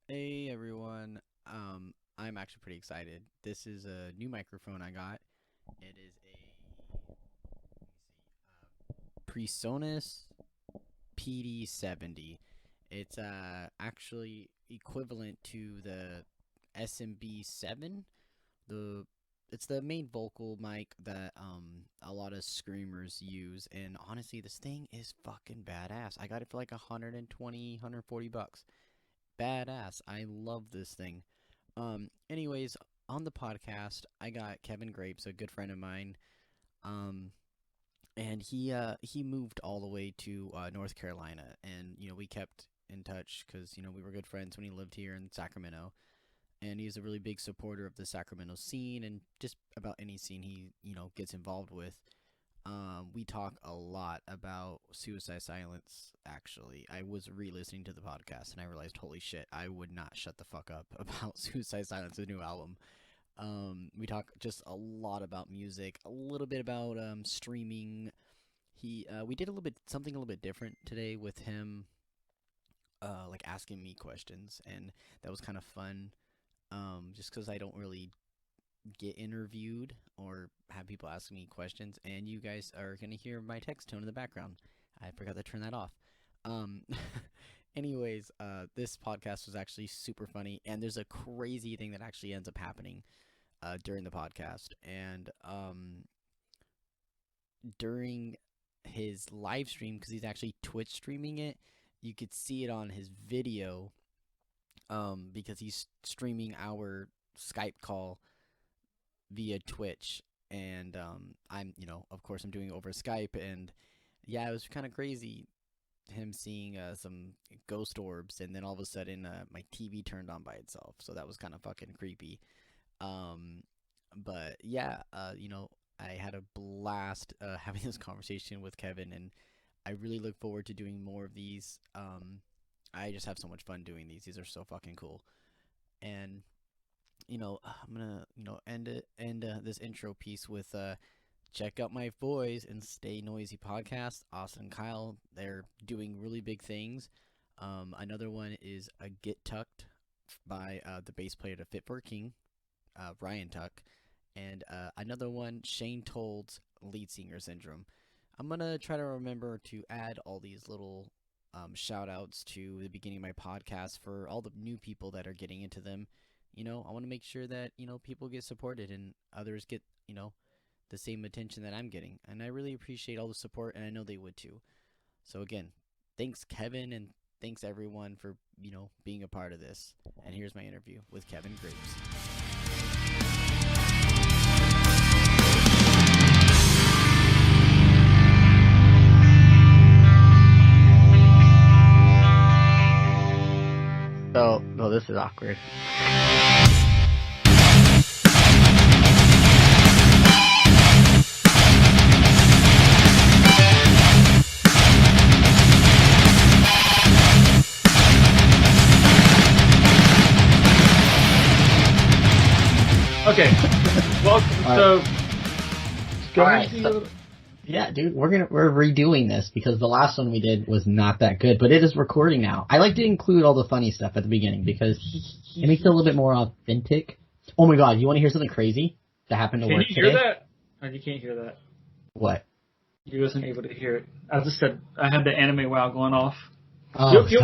Hey everyone. I'm actually pretty excited. This is a new microphone I got. It is a Presonus Pd70. It's actually equivalent to the SMB7. The it's the main vocal mic that a lot of screamers use, and honestly this thing is fucking badass. I got it for like 120, $140. Badass. I love this thing. Anyways, on the podcast, I got Kevin Grapes, a good friend of mine. Um, and he moved all the way to North Carolina, and we kept in touch because we were good friends when he lived here in Sacramento. And he's a really big supporter of the Sacramento scene and just about any scene he gets involved with. We talk a lot about Suicide Silence, actually. I was re-listening to the podcast and I realized, holy shit, I would not shut the fuck up about Suicide Silence, the new album. We talk just a lot about music, a little bit about streaming. We did something a little bit different today with him, like asking me questions, and that was kind of fun. Just because I don't really get interviewed or have people ask me questions, and you guys are gonna hear my text tone in the background. I forgot to turn that off. Um, anyways, this podcast was actually super funny, and there's a crazy thing that actually ends up happening during the podcast, and during his live stream, because he's actually Twitch streaming it, you could see it on his video, because he's streaming our Skype call via Twitch, and of course I'm doing it over Skype, and yeah, it was kind of crazy him seeing some ghost orbs, and then all of a sudden my TV turned on by itself, so that was kind of fucking creepy. But yeah, I had a blast having this conversation with Kevin, and I really look forward to doing more of these. I just have so much fun doing these. These are so fucking cool. And I'm gonna end this intro piece with check out my boys and Stay Noisy podcast, Austin and Kyle. They're doing really big things. Another one is a Get Tucked by the bass player to Fit for a King, Ryan Tuck, and another one, Shane Told's Lead Singer Syndrome. I'm gonna try to remember to add all these little shout outs to the beginning of my podcast for all the new people that are getting into them. I want to make sure that, people get supported and others get, the same attention that I'm getting. And I really appreciate all the support, and I know they would too. So again, thanks Kevin, and thanks everyone for, being a part of this. And here's my interview with Kevin Grapes. So, this is awkward. Okay. Welcome. Yeah, dude, we're redoing this because the last one we did was not that good, but it is recording now. I like to include all the funny stuff at the beginning because it makes it a little bit more authentic. Oh my god, you want to hear something crazy that happened to work today? Can you hear that? Oh, you can't hear that. What? You wasn't able to hear it. I just said I had the anime WoW going off. Oh, you'll be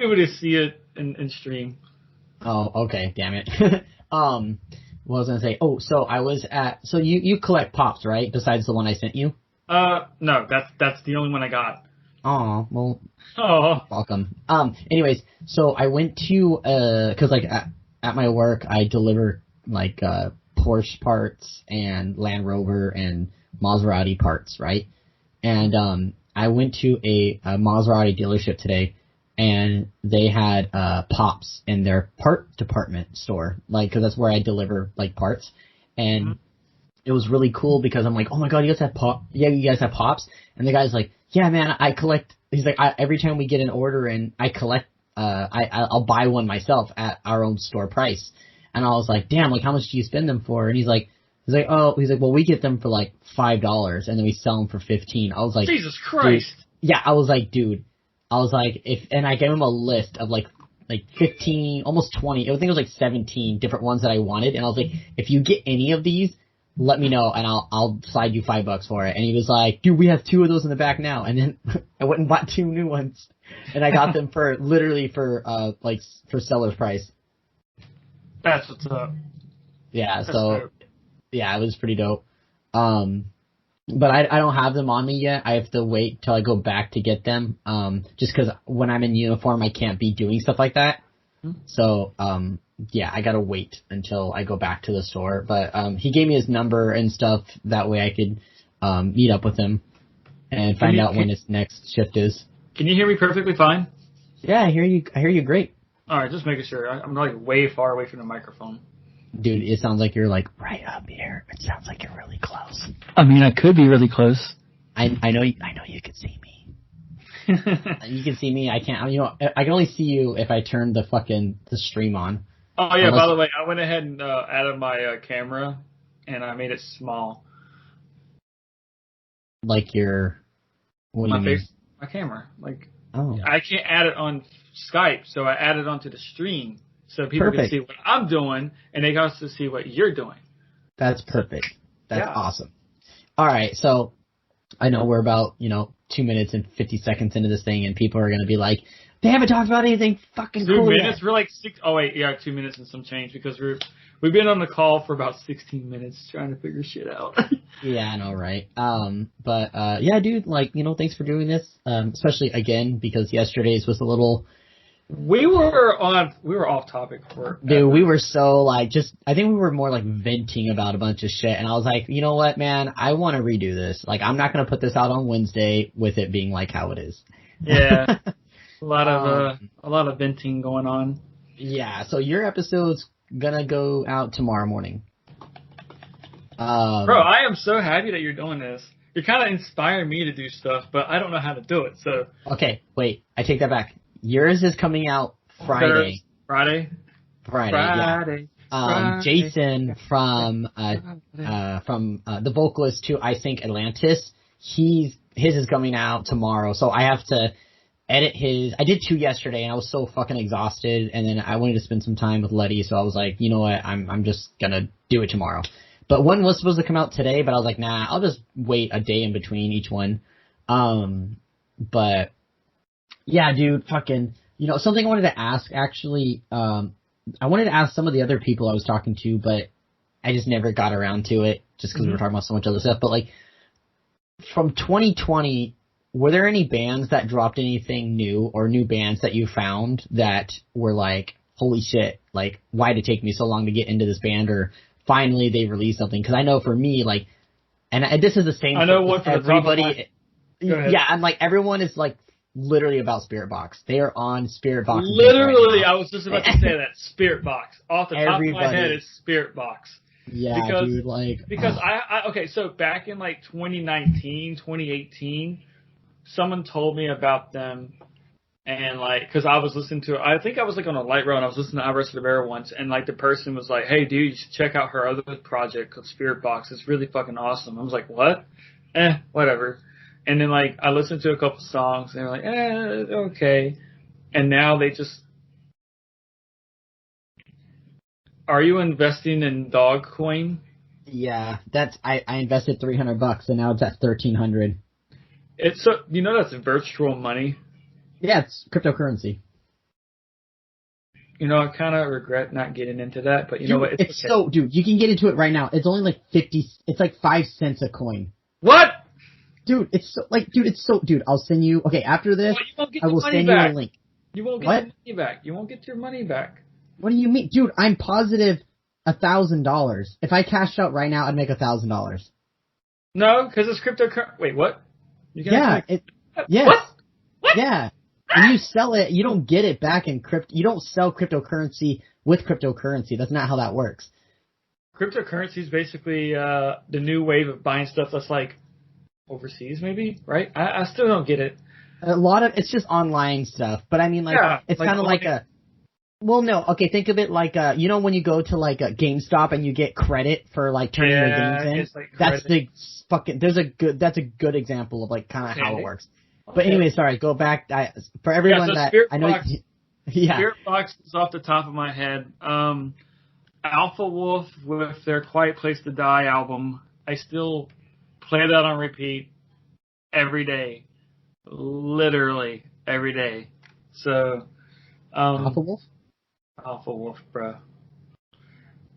able to see it in stream. Oh, okay, damn it. What was I gonna say? Oh, so I was so you collect pops, right? Besides the one I sent you? No, that's the only one I got. Oh, well. Oh. Welcome. Anyways, so I went to, cause like at my work, I deliver like, Porsche parts and Land Rover and Maserati parts, right? And, I went to a Maserati dealership today, and they had pops in their part department store, like, cause that's where I deliver like parts, and it was really cool because I'm like, oh my god, you guys have yeah, you guys have pops, and the guy's like, yeah, man, I collect. He's like, every time we get an order in, I collect. I'll buy one myself at our own store price, and I was like, damn, like how much do you spend them for? And he's like, well, we get them for like $5, and then we sell them for $15. I was like, Jesus Christ. Dude. Yeah, I was like, dude. I was like, and I gave him a list of like like 15, almost 20. I think it was like 17 different ones that I wanted, and I was like, if you get any of these, let me know, and I'll slide you $5 for it. And he was like, dude, we have 2 of those in the back now. And then I went and bought 2 new ones, and I got them for seller's price. That's what's up. Yeah, That's so dope. yeah, it was pretty dope. But I don't have them on me yet. I have to wait till I go back to get them. Just because when I'm in uniform, I can't be doing stuff like that. So yeah, I gotta wait until I go back to the store. But he gave me his number and stuff. That way I could meet up with him and find out when his next shift is. Can you hear me perfectly fine? Yeah, I hear you great. All right, just making sure. I'm like way far away from the microphone. Dude, it sounds like you're like right up here. It sounds like you're really close. I mean, I could be really close. I know you can see me. You can see me. I can't. I can only see you if I turn the stream on. Oh yeah. By the way, I went ahead and added my camera, and I made it small. Like your what do you mean? My camera. Like oh. I can't add it on Skype, so I added onto the stream so people Perfect. can see what I'm doing, and they can also see what you're doing. That's perfect. That's awesome. All right, so I know we're about 2 minutes and 50 seconds into this thing, and people are going to be like, they haven't talked about anything fucking cool 2 minutes? yet. We're like 6. Oh, wait, yeah, 2 minutes and some change because we've been on the call for about 16 minutes trying to figure shit out. Yeah, I know, right? But yeah, dude, thanks for doing this, especially again because yesterday's was a little. We were off topic for. Dude, we were so I think we were more like venting about a bunch of shit, and I was like, you know what, man, I want to redo this. Like, I'm not gonna put this out on Wednesday with it being like how it is. Yeah, a lot of venting going on. Yeah, so your episode's gonna go out tomorrow morning. Bro, I am so happy that you're doing this. You're kind of inspiring me to do stuff, but I don't know how to do it. So okay, wait, I take that back. Yours is coming out Friday. Friday. Yeah. Jason from the vocalist to I Think Atlantis, his is coming out tomorrow. So I have to edit his. I did 2 yesterday and I was so fucking exhausted, and then I wanted to spend some time with Letty, so I was like, you know what, I'm just gonna do it tomorrow. But one was supposed to come out today, but I was like, nah, I'll just wait a day in between each one. But yeah, dude, fucking, something I wanted to ask, actually, I wanted to ask some of the other people I was talking to, but I just never got around to it, just because we were talking about so much other stuff. But, like, from 2020, were there any bands that dropped anything new, or new bands that you found that were like, holy shit, like, why did it take me so long to get into this band, or finally they released something? Because I know for me, like, and this is the same I know for one for everybody. Yeah, and, like, everyone is, like, literally about Spirit Box. They are on Spirit Box. Literally, right, I was just about to say that. Spirit Box. Off the top of my head is Spirit Box. Yeah, dude, like... Because okay, so back in, like, 2019, 2018, someone told me about them, and, like, because I was listening to... I think I was, like, on a light road, and I was listening to I Rested a Bear once, and, like, the person was like, hey, dude, you should check out her other project called Spirit Box. It's really fucking awesome. I was like, what? Whatever. And then, like, I listened to a couple songs, and they're like, okay. And now they just... Are you investing in Dogecoin? Yeah, I invested $300, and now it's at $1,300. It's that's virtual money. Yeah, it's cryptocurrency. I kind of regret not getting into that, but know what? It's okay. Dude, you can get into it right now. It's only like it's like 5 cents a coin. What? Dude, I'll send you, okay, after this, I will send you a link. You won't get your money back. You won't get your money back. What do you mean? Dude, I'm positive $1,000. If I cashed out right now, I'd make $1,000. No, because it's cryptocurrency. Wait, what? Yes. What? Yeah. When you sell it, you don't get it back in crypto. You don't sell cryptocurrency with cryptocurrency. That's not how that works. Cryptocurrency is basically the new wave of buying stuff that's like overseas, maybe, right? I still don't get it. A lot of it's just online stuff, but I mean, like, it's kind of like a. Well, no, okay. Think of it like when you go to like a GameStop and you get credit for like turning your games in. It's like that's the fucking. That's a good example of like kind of how it works. But anyway, sorry. Go back for everyone that I know. Yeah. Spirit Box is off the top of my head. Alpha Wolf with their Quiet Place to Die album. I still play that on repeat every day. Literally every day. So, Alpha Wolf? Alpha Wolf, bro.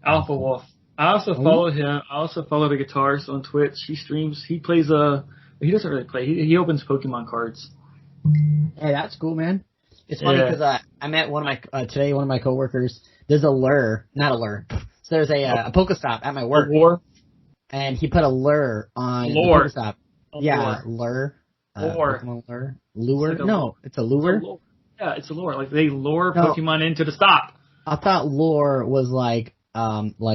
Alpha Wolf. I also follow him. I also follow the guitarist on Twitch. He streams. He plays he doesn't really play. He opens Pokemon cards. Hey, that's cool, man. It's funny because I met one of my today. One of my coworkers. There's a lure, not a lure. So there's a Pokestop at my work, and he put a lure on the Pokestop. Yeah, lure. Lure. Lure? Like no, it's a lure. It's a lure. Like they lure Pokemon into the stop. I thought lore was like backstory,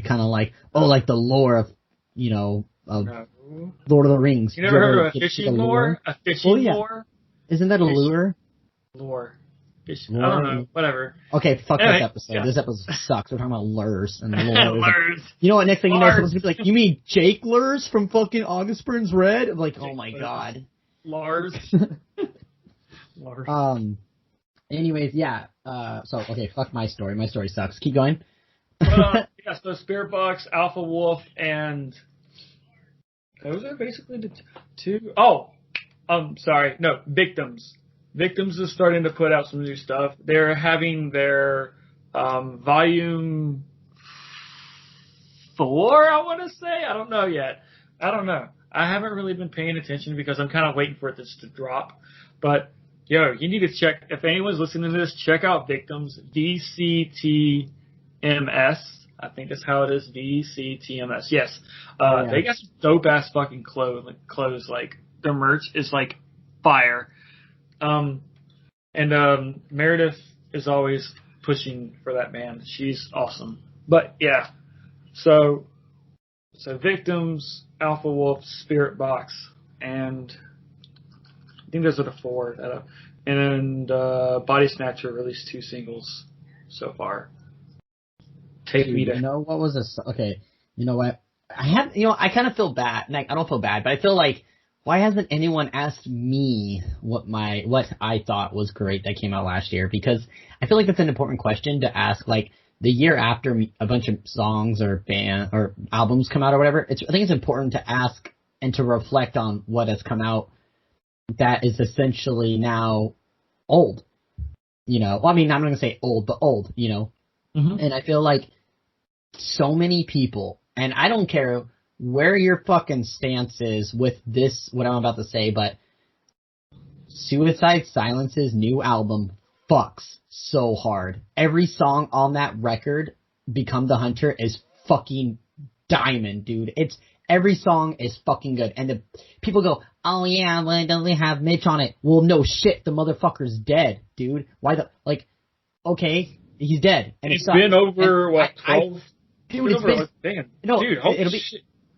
kind of like like the lore of of Lord of the Rings. You never heard of a fishing lure? A fishing lure? Isn't that a lure? Lure. I don't know. Whatever. Okay, fuck this episode. Yeah. This episode sucks. We're talking about lures and lures. Lures. You know what? Next thing you know, someone's gonna be like, "You mean Jake Lures from fucking August Burns Red?" I'm like, "Oh my god." Lars. Lars. Anyways, yeah. So okay, fuck my story. My story sucks. Keep going. So Spirit Box, Alpha Wolf, and those are basically the two. Oh, sorry. No, Victims. Victims is starting to put out some new stuff. They're having their volume 4, I want to say. I don't know yet. I don't know. I haven't really been paying attention because I'm kind of waiting for this to drop. But, yo, you need to check. If anyone's listening to this, check out Victims. VCTMS. I think that's how it is. VCTMS. Yes. They got some dope-ass fucking clothes. Like, their merch is, like, fire. Meredith is always pushing for that band. She's awesome. But yeah, so Victims, Alpha Wolf, Spirit Box, and I think those are the 4. And Body Snatcher released 2 singles so far. Take me to. You know what was this? Okay, you know what? I kind of feel bad. Like, I don't feel bad, but I feel like, why hasn't anyone asked me what I thought was great that came out last year? Because I feel like it's an important question to ask, like, the year after a bunch of songs or or albums come out or whatever. I think it's important to ask and to reflect on what has come out that is essentially now old. Well, I mean, I'm not going to say old, but old, Mm-hmm. And I feel like so many people, and I don't care where your fucking stance is with this, what I'm about to say, but Suicide Silence's new album fucks so hard. Every song on that record, Become the Hunter, is fucking diamond, dude. Every song is fucking good. And the people go, "Oh yeah, well, it doesn't have Mitch on it." Well, no shit, the motherfucker's dead, dude. Okay, he's dead. And it's been over, 12?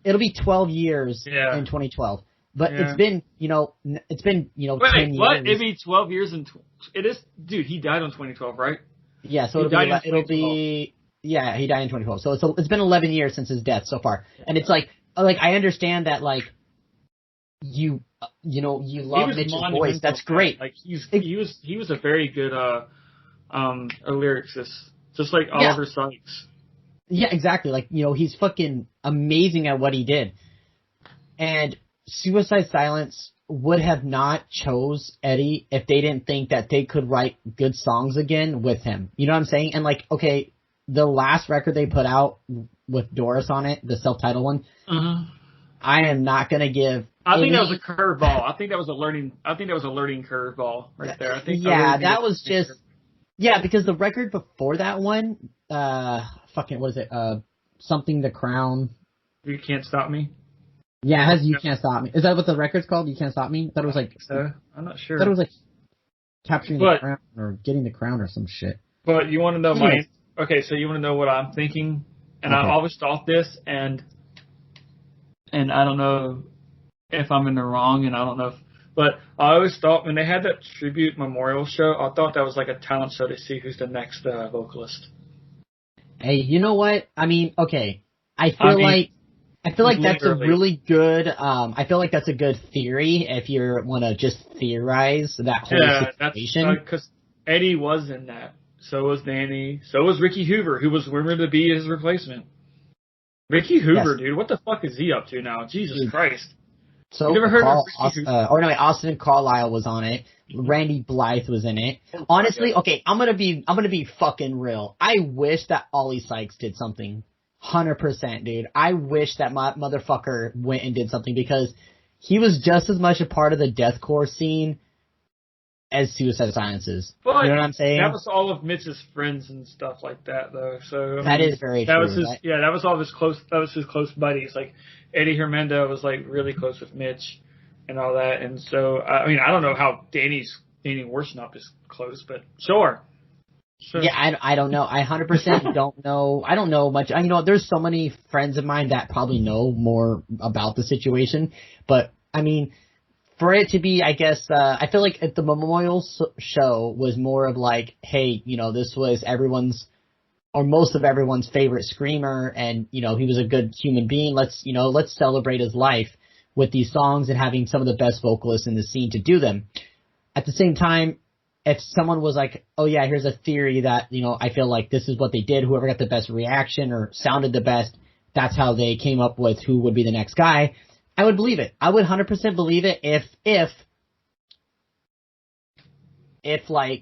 It'll be 12 years in 2012. But it's been 10 years. What? It'll be 12 years it is, dude, he died in 2012, right? Yeah, so it'll be he died in 2012. So it's been 11 years since his death so far. And it's like I understand that, like, you love Mitch's voice. That's great. Like, he was a very good a lyricist, just like Oliver Sykes. Yeah, exactly. Like, he's fucking amazing at what he did. And Suicide Silence would have not chose Eddie if they didn't think that they could write good songs again with him. You know what I'm saying? And, like, okay, the last record they put out with Doris on it, the self-titled one, I am not going to give... I think that was a curveball. I think that was a learning curveball right there. That was just... Yeah, because the record before that one, what is it? Something the Crown. You Can't Stop Me? Yeah, it has You Can't Stop Me. Is that what the record's called? You Can't Stop Me? I thought it was like... I'm not sure. I thought it was like Capturing the Crown or Getting the Crown or some shit. But you want to know Okay, so you want to know what I'm thinking? And I always thought this, and I don't know if I'm in the wrong, and I don't know if... But I always thought when they had that tribute memorial show, I thought that was like a talent show to see who's the next vocalist. Hey, you know what? I mean, okay. I feel like I feel like that's a Literally. really good, I feel like that's a good theory if you want to just theorize that whole situation. Because Eddie was in that. So was Danny. So was Ricky Hoover, who was rumored to be his replacement. Ricky Hoover, Yes. dude, what the fuck is he up to now? Jesus Christ. So You never heard of Ricky Hoover? Austin Carlisle was on it. Randy Blythe was in it. Honestly, okay, I'm gonna be fucking real. I wish that Ollie Sykes did something. 100%, dude. I wish that my motherfucker went and did something because he was just as much a part of the deathcore scene as Suicide Silence is. But you know what I'm saying? That was all of Mitch's friends and stuff like that, though. So That is very that true. was his, that was all his close. That was his close buddies. Like Eddie Hermenda was like really close with Mitch and all that. And so I mean, I don't know how Danny Worsnop is close, but sure. Yeah, I don't know. I 100% don't know. I don't know much. There's so many friends of mine that probably know more about the situation. But, I mean, for it to be, I guess, I feel like the memorial show was more of like, hey, this was everyone's, or most of everyone's favorite screamer, and, he was a good human being. Let's celebrate his life with these songs and having some of the best vocalists in the scene to do them. At the same time, if someone was like, oh yeah, here's a theory that, I feel like this is what they did, whoever got the best reaction or sounded the best, that's how they came up with who would be the next guy, I would believe it. I would 100% believe it if I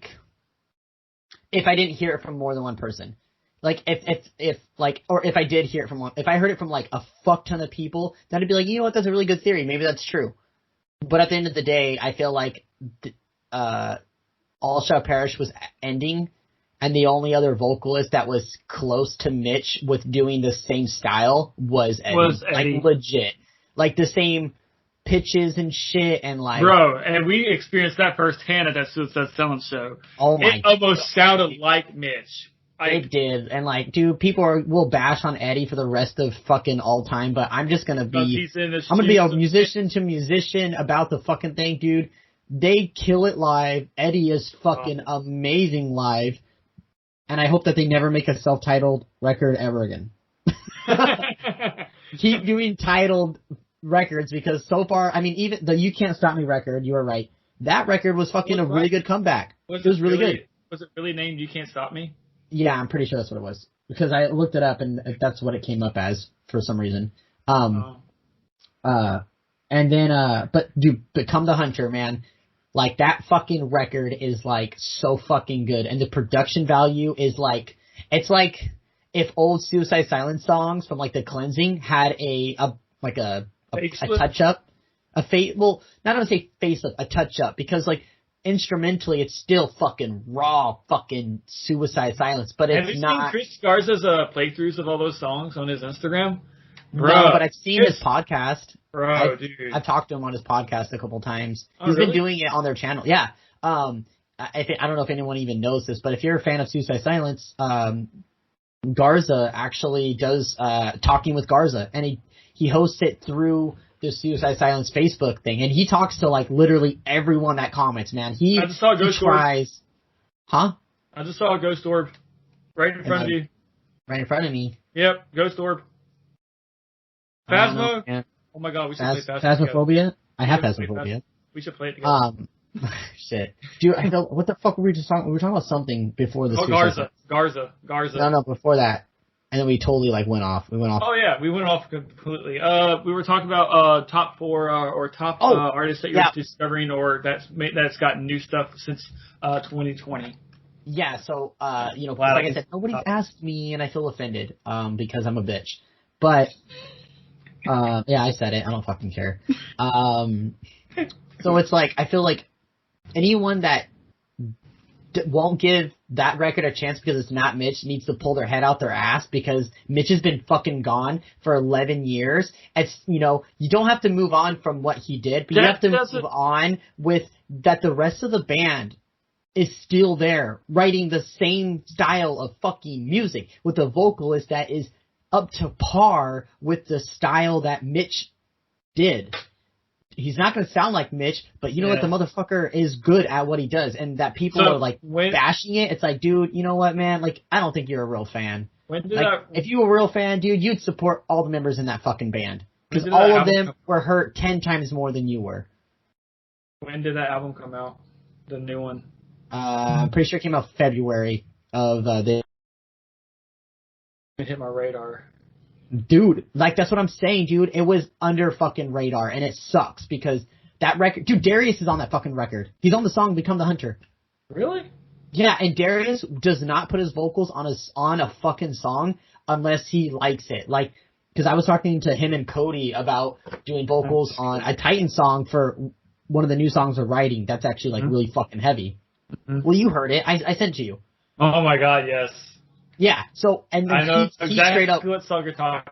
didn't hear it from more than one person. Like, if I did hear it from one, if I heard it from like a fuck ton of people, then I'd be like, you know what, that's a really good theory, maybe that's true. But at the end of the day, I feel like, All Shall Perish was ending, and the only other vocalist that was close to Mitch with doing the same style was Eddie. Like, legit. Like, the same pitches and shit, and like... Bro, and we experienced that firsthand at that Suicide Silence show. Oh my God. It almost sounded like Mitch. It did, and like, dude, people will bash on Eddie for the rest of fucking all time, but I'm just gonna be... I'm gonna be a musician to musician about the fucking thing, dude. They kill it live. Eddie is fucking amazing live. And I hope that they never make a self-titled record ever again. Keep doing titled records because so far, I mean, even the You Can't Stop Me record, you were right. That record was fucking a really good comeback. It was really good. Was it really named You Can't Stop Me? Yeah, I'm pretty sure that's what it was. Because I looked it up and that's what it came up as for some reason. And then, but Come the Hunter, man. Like, that fucking record is, like, so fucking good. And the production value is, like, it's like if old Suicide Silence songs from, like, The Cleansing had a touch-up. Well, not gonna say facelift, a touch-up. Because, like, instrumentally, it's still fucking raw fucking Suicide Silence. But it's not... Have you seen Chris Garza's playthroughs of all those songs on his Instagram? Bro, no, but I've seen his podcast. Bro, dude. I've talked to him on his podcast a couple times. Oh, He's really? been doing it on their channel. Yeah. I don't know if anyone even knows this, but if you're a fan of Suicide Silence, Garza actually does Talking with Garza, and he hosts it through the Suicide Silence Facebook thing, and he talks to like literally everyone that comments. Man, I just saw a Ghost Orb. Huh? I just saw a Ghost Orb right in front of you. Right in front of me. Yep, Ghost Orb. Phasmo. Oh my God, we should play Phasmophobia. I have Phasmophobia. We should play it together. Shit. Dude, I know, what the fuck were we just talking? We were talking about something before this. Garza. No, before that. And then we totally like went off. Oh yeah, we went off completely. We were talking about top 4 or top artists that you're discovering or that's gotten new stuff since 2020. Yeah, so like I said, nobody's asked me and I feel offended because I'm a bitch. But yeah, I said it. I don't fucking care. So it's like I feel like anyone that won't give that record a chance because it's not Mitch needs to pull their head out their ass because Mitch has been fucking gone for 11 years. It's, you don't have to move on from what he did, but you have to move on with that the rest of the band is still there writing the same style of fucking music with a vocalist that is up to par with the style that Mitch did. He's not going to sound like Mitch, but you know what? The motherfucker is good at what he does, and that people are like bashing it. It's like, dude, you know what, man? Like, I don't think you're a real fan. When did Like, if you were a real fan, dude, you'd support all the members in that fucking band. Because that all of album them were hurt 10 times more than you were. When did that album come out? The new one? I'm pretty sure it came out February of the... It hit my radar. Dude, like, that's what I'm saying, dude. It was under fucking radar, and it sucks, because that record... Dude, Darius is on that fucking record. He's on the song Become the Hunter. Really? Yeah, and Darius does not put his vocals on a fucking song unless he likes it. Like, because I was talking to him and Cody about doing vocals on a Titan song for one of the new songs we're writing. That's actually, like, really fucking heavy. Well, you heard it. I sent it to you. Oh my god, yes. Yeah, so, and I know he straight up... what song you're talking.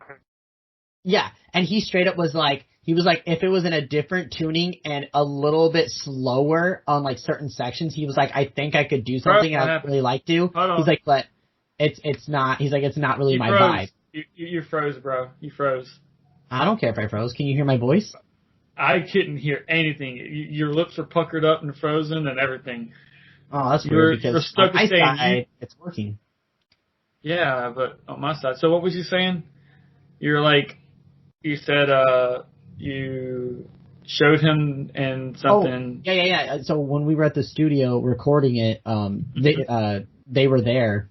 Yeah, and he straight up was like, if it was in a different tuning and a little bit slower on, like, certain sections, he was like, I think I could do something and I'd really like to. He's like, but it's not, he's like, it's not really my vibe. You froze, bro. You froze. I don't care if I froze. Can you hear my voice? I couldn't hear anything. Your lips are puckered up and frozen and everything. Oh, that's weird because stuck on my side, it's working. Yeah, but on my side. So what was you saying? You're like, you said you showed him and something. Oh, yeah. So when we were at the studio recording it, they were there.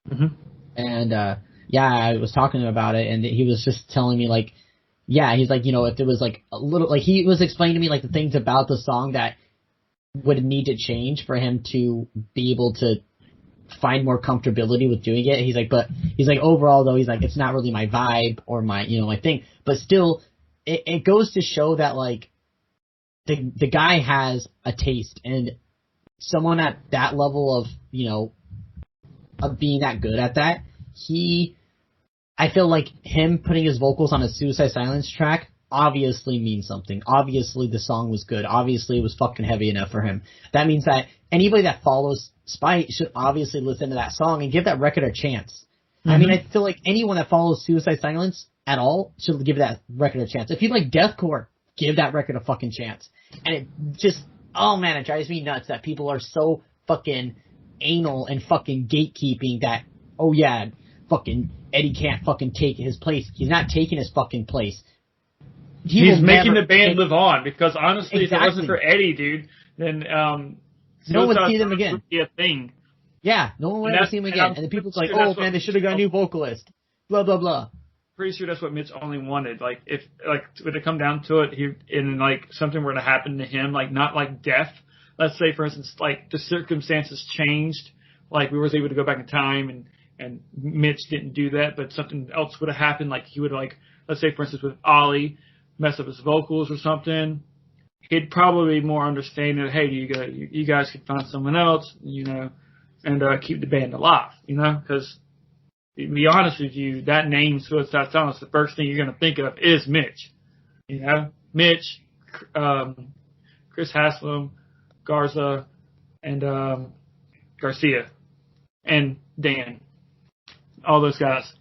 Mm-hmm. And, I was talking to him about it, and he was just telling me, like, yeah, he's like, if there was, like, a little, like, he was explaining to me, like, the things about the song that would need to change for him to be able to find more comfortability with doing it. He's like, overall, though, he's like, it's not really my vibe or my, my thing. But still, it goes to show that, like, the guy has a taste, and someone at that level of, of being that good at that, I feel like him putting his vocals on a Suicide Silence track obviously means something. Obviously the song was good. Obviously it was fucking heavy enough for him. That means that anybody that follows Spite should obviously listen to that song and give that record a chance. Mm-hmm. I mean, I feel like anyone that follows Suicide Silence at all should give that record a chance. If you like deathcore, give that record a fucking chance. And it just, oh man, it drives me nuts that people are so fucking anal and fucking gatekeeping that, oh yeah, fucking Eddie can't fucking take his place. He's not taking his fucking place. He's making the band live on, because honestly, if it wasn't for Eddie, dude, then no one would see them again. Would be a thing. Yeah, no one would ever see them again. And the people's like, oh man, they should have got a new vocalist. Blah blah blah. Pretty sure that's what Mitch only wanted. Like, if would it come down to it, something were to happen to him, like not like death. Let's say, for instance, like the circumstances changed, like we was able to go back in time, and Mitch didn't do that, but something else would have happened. Like he would, like, let's say, for instance, with Ollie, mess up his vocals or something, he'd probably be more understanding that, hey, you guys could find someone else, and keep the band alive, because to be honest with you, that name Suicide Silence, the first thing you're going to think of is Mitch. Mitch, Chris Haslam, Garza, and Garcia, and Dan. All those guys.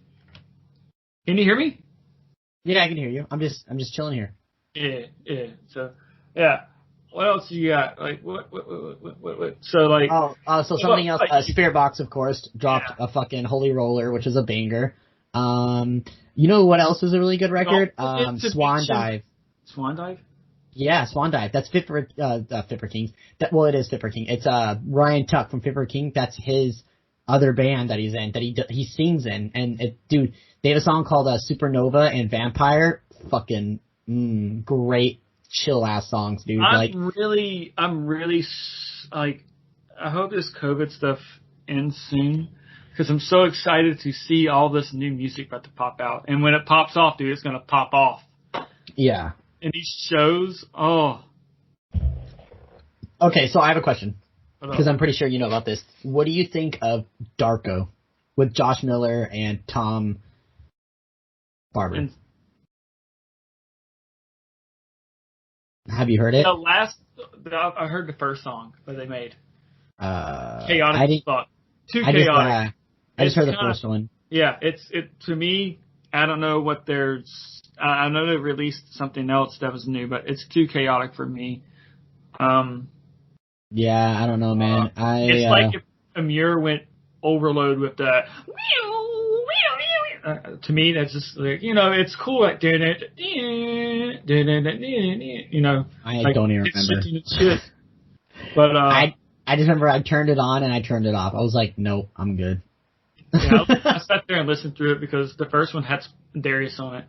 Can you hear me? Yeah, I can hear you. I'm just chilling here. Yeah. So, yeah. What else do you got? Like, what? So, like... so something else. Spirit Box, of course, dropped a fucking Holy Roller, which is a banger. You know what else was a really good record? Swan Dive. Swan Dive? Yeah, Swan Dive. That's Fit for Kings. It is Fit for King. It's Ryan Tuck from Fit for King. That's his other band that he's in, that he sings in. And dude, they have a song called Supernova and Vampire. Fucking great, chill ass songs, dude. I'm really like, I hope this COVID stuff ends soon, because I'm so excited to see all this new music about to pop out. And when it pops off, dude, it's gonna pop off. Yeah. And these shows, oh. Okay, so I have a question, because I'm pretty sure you know about this. What do you think of Darko with Josh Miller and Tom Barber? Have you heard it? I heard the first song that they made. Chaotic thought. Too chaotic. I just heard the first one. Yeah, it to me, I don't know what I know they released something else that was new, but it's too chaotic for me. Yeah, I don't know, man. It's like if Amir went overload with the to me, that's just like, you know, it's cool. Like, you know, I like, don't even it's remember. shit. But I just remember I turned it on and I turned it off. I was like, nope, I'm good. yeah, I sat there and listened through it because the first one had Darius on it.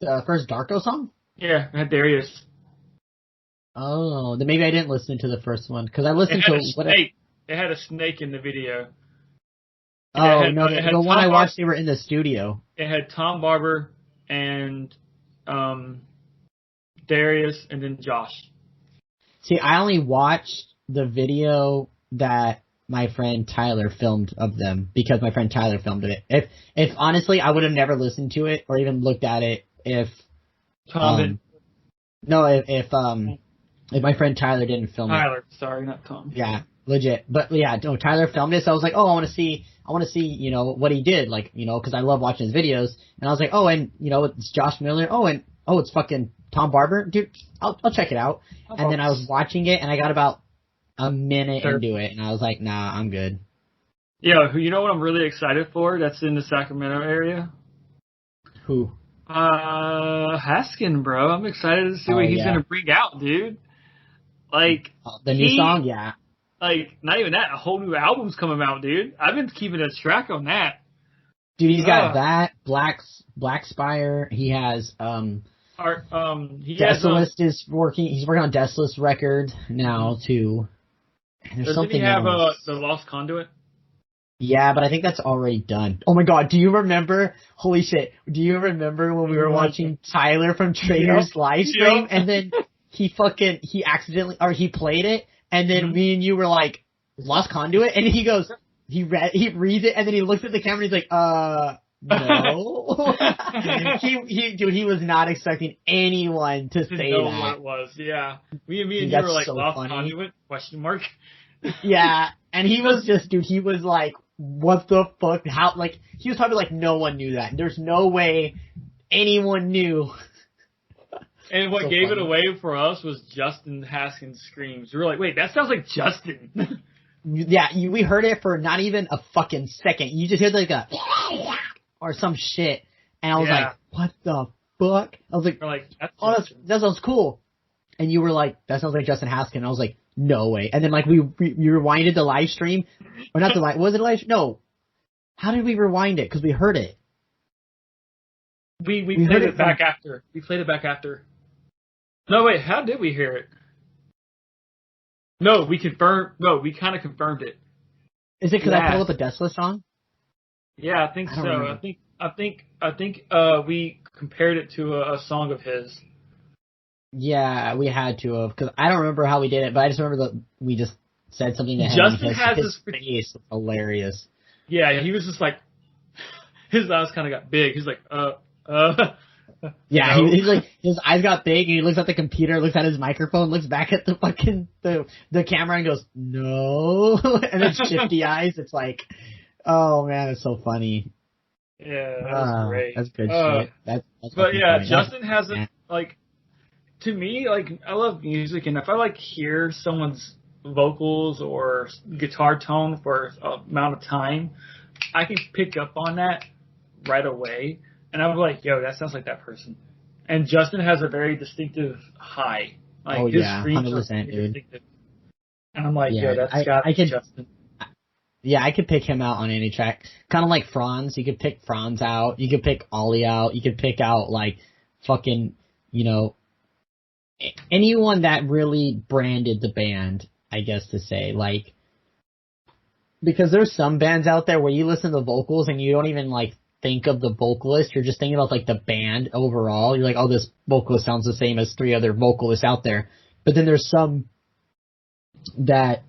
The first Darko song? Yeah, it had Darius. Oh, then maybe I didn't listen to the first one because I It listened had to a snake. It had a snake in the video. Oh had, no, it had the one Tom I watched, they were in the studio. It had Tom Barber and Darius and then Josh. See, I only watched the video that my friend Tyler filmed of them because my friend Tyler filmed it. If honestly, I would have never listened to it or even looked at it if Tom if my friend Tyler didn't film it. Tyler, sorry, not Tom. Yeah, legit. But yeah, no, Tyler filmed it, so I was like, oh, I want to see, you know, what he did, like, you know, because I love watching his videos. And I was like, oh, and you know, it's Josh Miller. Oh, and it's fucking Tom Barber, dude. I'll check it out. And then I was watching it, and I got about a minute into it, and I was like, nah, I'm good. Yeah, you know what I'm really excited for? That's in the Sacramento area. Who? Haskin, bro. I'm excited to see what he's gonna bring out, dude. Like the new song, yeah. Like, not even that, a whole new album's coming out, dude. I've been keeping a track on that. Dude, he's got that, Black Spire, he has, Desolist is working, he's working on Desolist record now, too. And there's Doesn't something he have, else. the Lost Conduit? Yeah, but I think that's already done. Oh my god, do you remember, holy shit, do you remember when we were watching Tyler from Trader's live stream, and then he accidentally, or he played it, and then me and you were like, Lost Conduit? And he goes, he reads it, and then he looks at the camera, and he's like, no. He was not expecting anyone to say know that. What it was, yeah. Me and you were like, so Lost Conduit? Question mark. Yeah, and he was just, he was like, what the fuck? How, like, he was probably like, no one knew that. There's no way anyone knew. And what gave it away for us was Justin Haskins' screams. We were like, wait, that sounds like Justin. Yeah, we heard it for not even a fucking second. You just heard like a, or some shit. And I was like, what the fuck? I was like, that sounds cool. And you were like, that sounds like Justin Haskins. And I was like, no way. And then like we rewinded the live stream. Or not the live, was it a live stream? No. How did we rewind it? Because we heard it. We played it back after. We played it back after. No, wait, how did we hear it? No, we kind of confirmed it. Is it because I pulled up a Desolist song? Yeah, I think so. Remember. I think we compared it to a song of his. Yeah, we had to have, because I don't remember how we did it, but I just remember that we just said something to him. Justin has his face was hilarious. Yeah, he was just like, his eyes kind of got big. He's like, Yeah, no. He's like, his eyes got big, and he looks at the computer, looks at his microphone, looks back at the fucking, the camera, and goes, no, and then shifty eyes. It's like, oh man, it's so funny. Yeah, that was great. That's good shit. That's but yeah, funny. Justin hasn't, like, to me, like, I love music, and if I, like, hear someone's vocals or guitar tone for an amount of time, I can pick up on that right away. And I'm like, yo, that sounds like that person. And Justin has a very distinctive high. Like, his screams 100%, dude. Distinctive. And I'm like, yo, that's got Justin. Yeah, I could pick him out on any track. Kind of like Franz. You could pick Franz out. You could pick Ollie out. You could pick out, like, fucking, you know, anyone that really branded the band, I guess to say. Like, because there's some bands out there where you listen to the vocals and you don't even, like, think of the vocalist. You're just thinking about, like, the band overall. You're like, oh, this vocalist sounds the same as 3 other vocalists out there. But then there's some that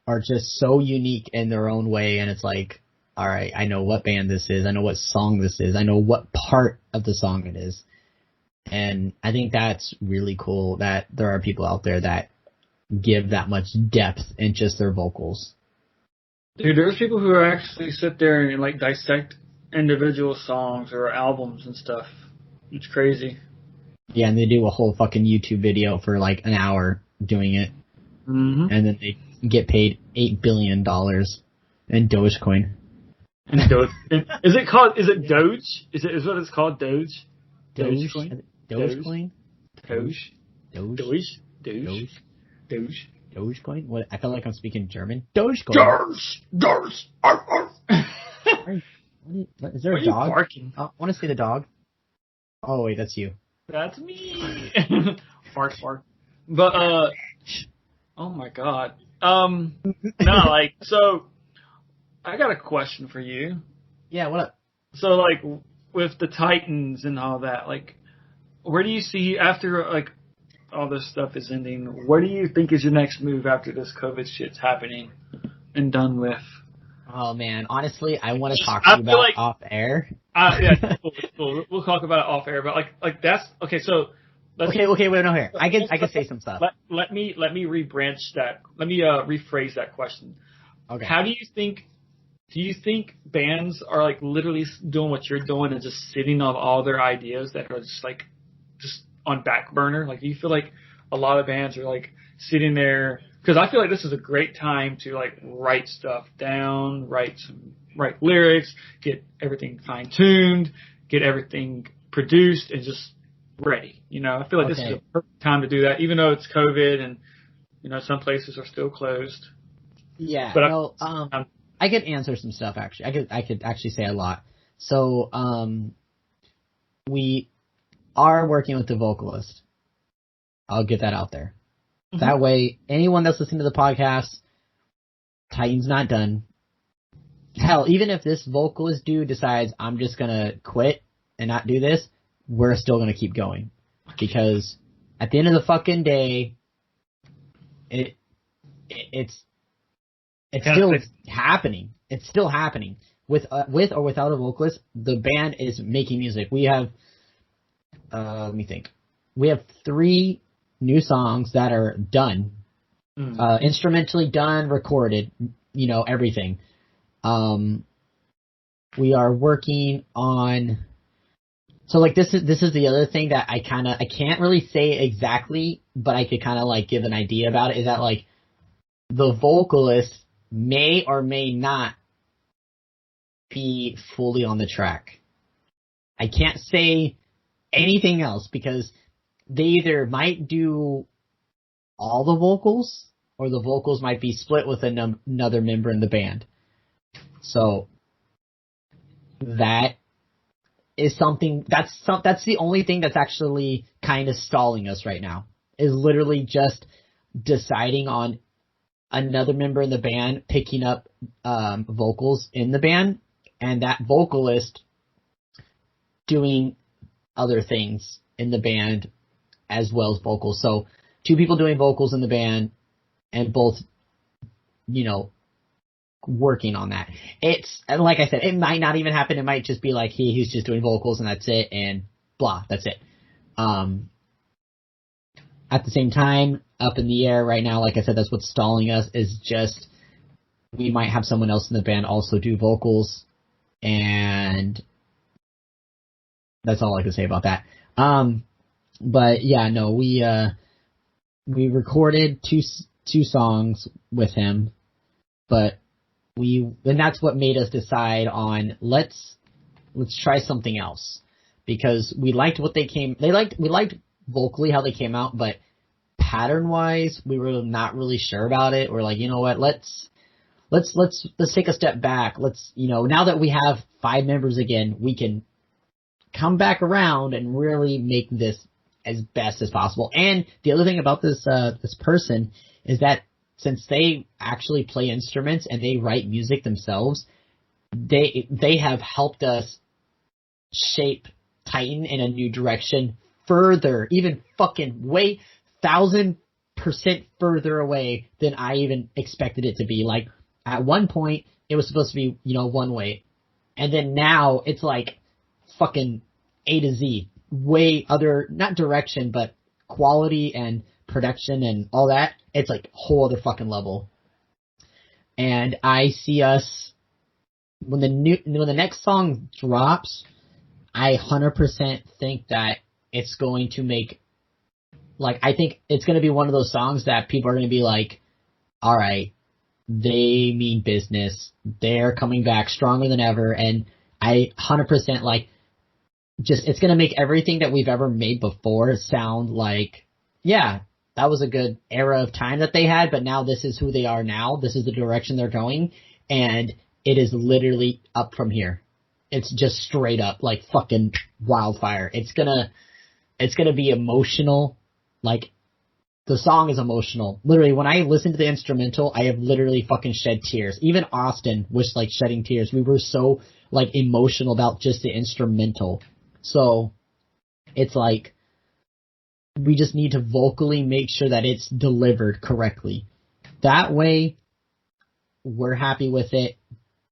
are just so unique in their own way, and it's like, all right, I know what band this is. I know what song this is. I know what part of the song it is. And I think that's really cool that there are people out there that give that much depth in just their vocals. Dude, there's people who actually sit there and, like, dissect individual songs or albums and stuff. It's crazy. Yeah, and they do a whole fucking YouTube video for like an hour doing it. Mm-hmm. And then they get paid $8 billion in Dogecoin. And Doge. Is it called? Is it Doge? Is what it's called? Doge. Dogecoin? Doge. Doge? Doge. Doge. Doge. Dogecoin? What? I feel like I'm speaking German. Dogecoin. Doge. What, is there Why a are you dog? barking? I want to see the dog. Oh wait, that's you. That's me. Bark, bark. But oh my god. No, like so. I got a question for you. Yeah, what up? So like with the Titans and all that, like where do you see after like all this stuff is ending? What do you think is your next move after this COVID shit's happening and done with? Oh man, honestly, I want to talk to you about like, off air. Yeah, cool. We'll talk about it off air. But like that's okay. So okay. Wait, no, here. I can say some stuff. Let me rebranch that. Let me rephrase that question. Okay. How do you think? Do you think bands are like literally doing what you're doing and just sitting on all their ideas that are just on back burner? Like, do you feel like a lot of bands are like sitting there? Because I feel like this is a great time to like write stuff down, write lyrics, get everything fine tuned, get everything produced, and just ready. You know, I feel like this is a perfect time to do that, even though it's COVID and you know some places are still closed. Yeah. But no. I could answer some stuff actually. I could actually say a lot. So, we are working with the vocalist. I'll get that out there. Mm-hmm. That way, anyone that's listening to the podcast, Titan's not done. Hell, even if this vocalist dude decides I'm just gonna quit and not do this, we're still gonna keep going. Because at the end of the fucking day, it's still happening. It's still happening. With or without a vocalist, the band is making music. We have, let me think. We have 3 new songs that are done. Instrumentally done, recorded, you know, everything. We are working on, so like this is the other thing that I can't really say exactly, but I could kind of like give an idea about it, is that like the vocalist may or may not be fully on the track. I can't say anything else because they either might do all the vocals or the vocals might be split with another member in the band. So that is something that's the only thing that's actually kind of stalling us right now, is literally just deciding on another member in the band picking up vocals in the band, and that vocalist doing other things in the band as well as vocals. So 2 people doing vocals in the band and both, you know, working on that. And like I said, it might not even happen. It might just be like he's just doing vocals and that's it, and blah, that's it. At the same time, up in the air right now, like I said, that's what's stalling us, is just we might have someone else in the band also do vocals, and that's all I can say about that. But yeah, no, we recorded two songs with him, but and that's what made us decide on let's try something else, because we liked we liked vocally how they came out, but pattern wise we were not really sure about it. We're like, you know what, let's take a step back. Let's, you know, now that we have 5 members again, we can come back around and really make this as best as possible. And the other thing about this person is that since they actually play instruments and they write music themselves, they have helped us shape Titan in a new direction further, even fucking way 1,000% further away than I even expected it to be. Like, at one point, it was supposed to be, you know, one way. And then now it's like fucking A to Z. Way other, not direction, but quality and production and all that. It's like whole other fucking level. And I see us, when the next song drops, I 100% think that it's going to make, like, I think it's going to be one of those songs that people are going to be like, all right, they mean business. They're coming back stronger than ever, and I 100% like just it's gonna make everything that we've ever made before sound like, yeah, that was a good era of time that they had, but now this is who they are now. This is the direction they're going, and it is literally up from here. It's just straight up like fucking wildfire. It's gonna be emotional. Like, the song is emotional. Literally, when I listen to the instrumental, I have literally fucking shed tears. Even Austin was like shedding tears. We were so like emotional about just the instrumental. So it's like we just need to vocally make sure that it's delivered correctly. That way, we're happy with it.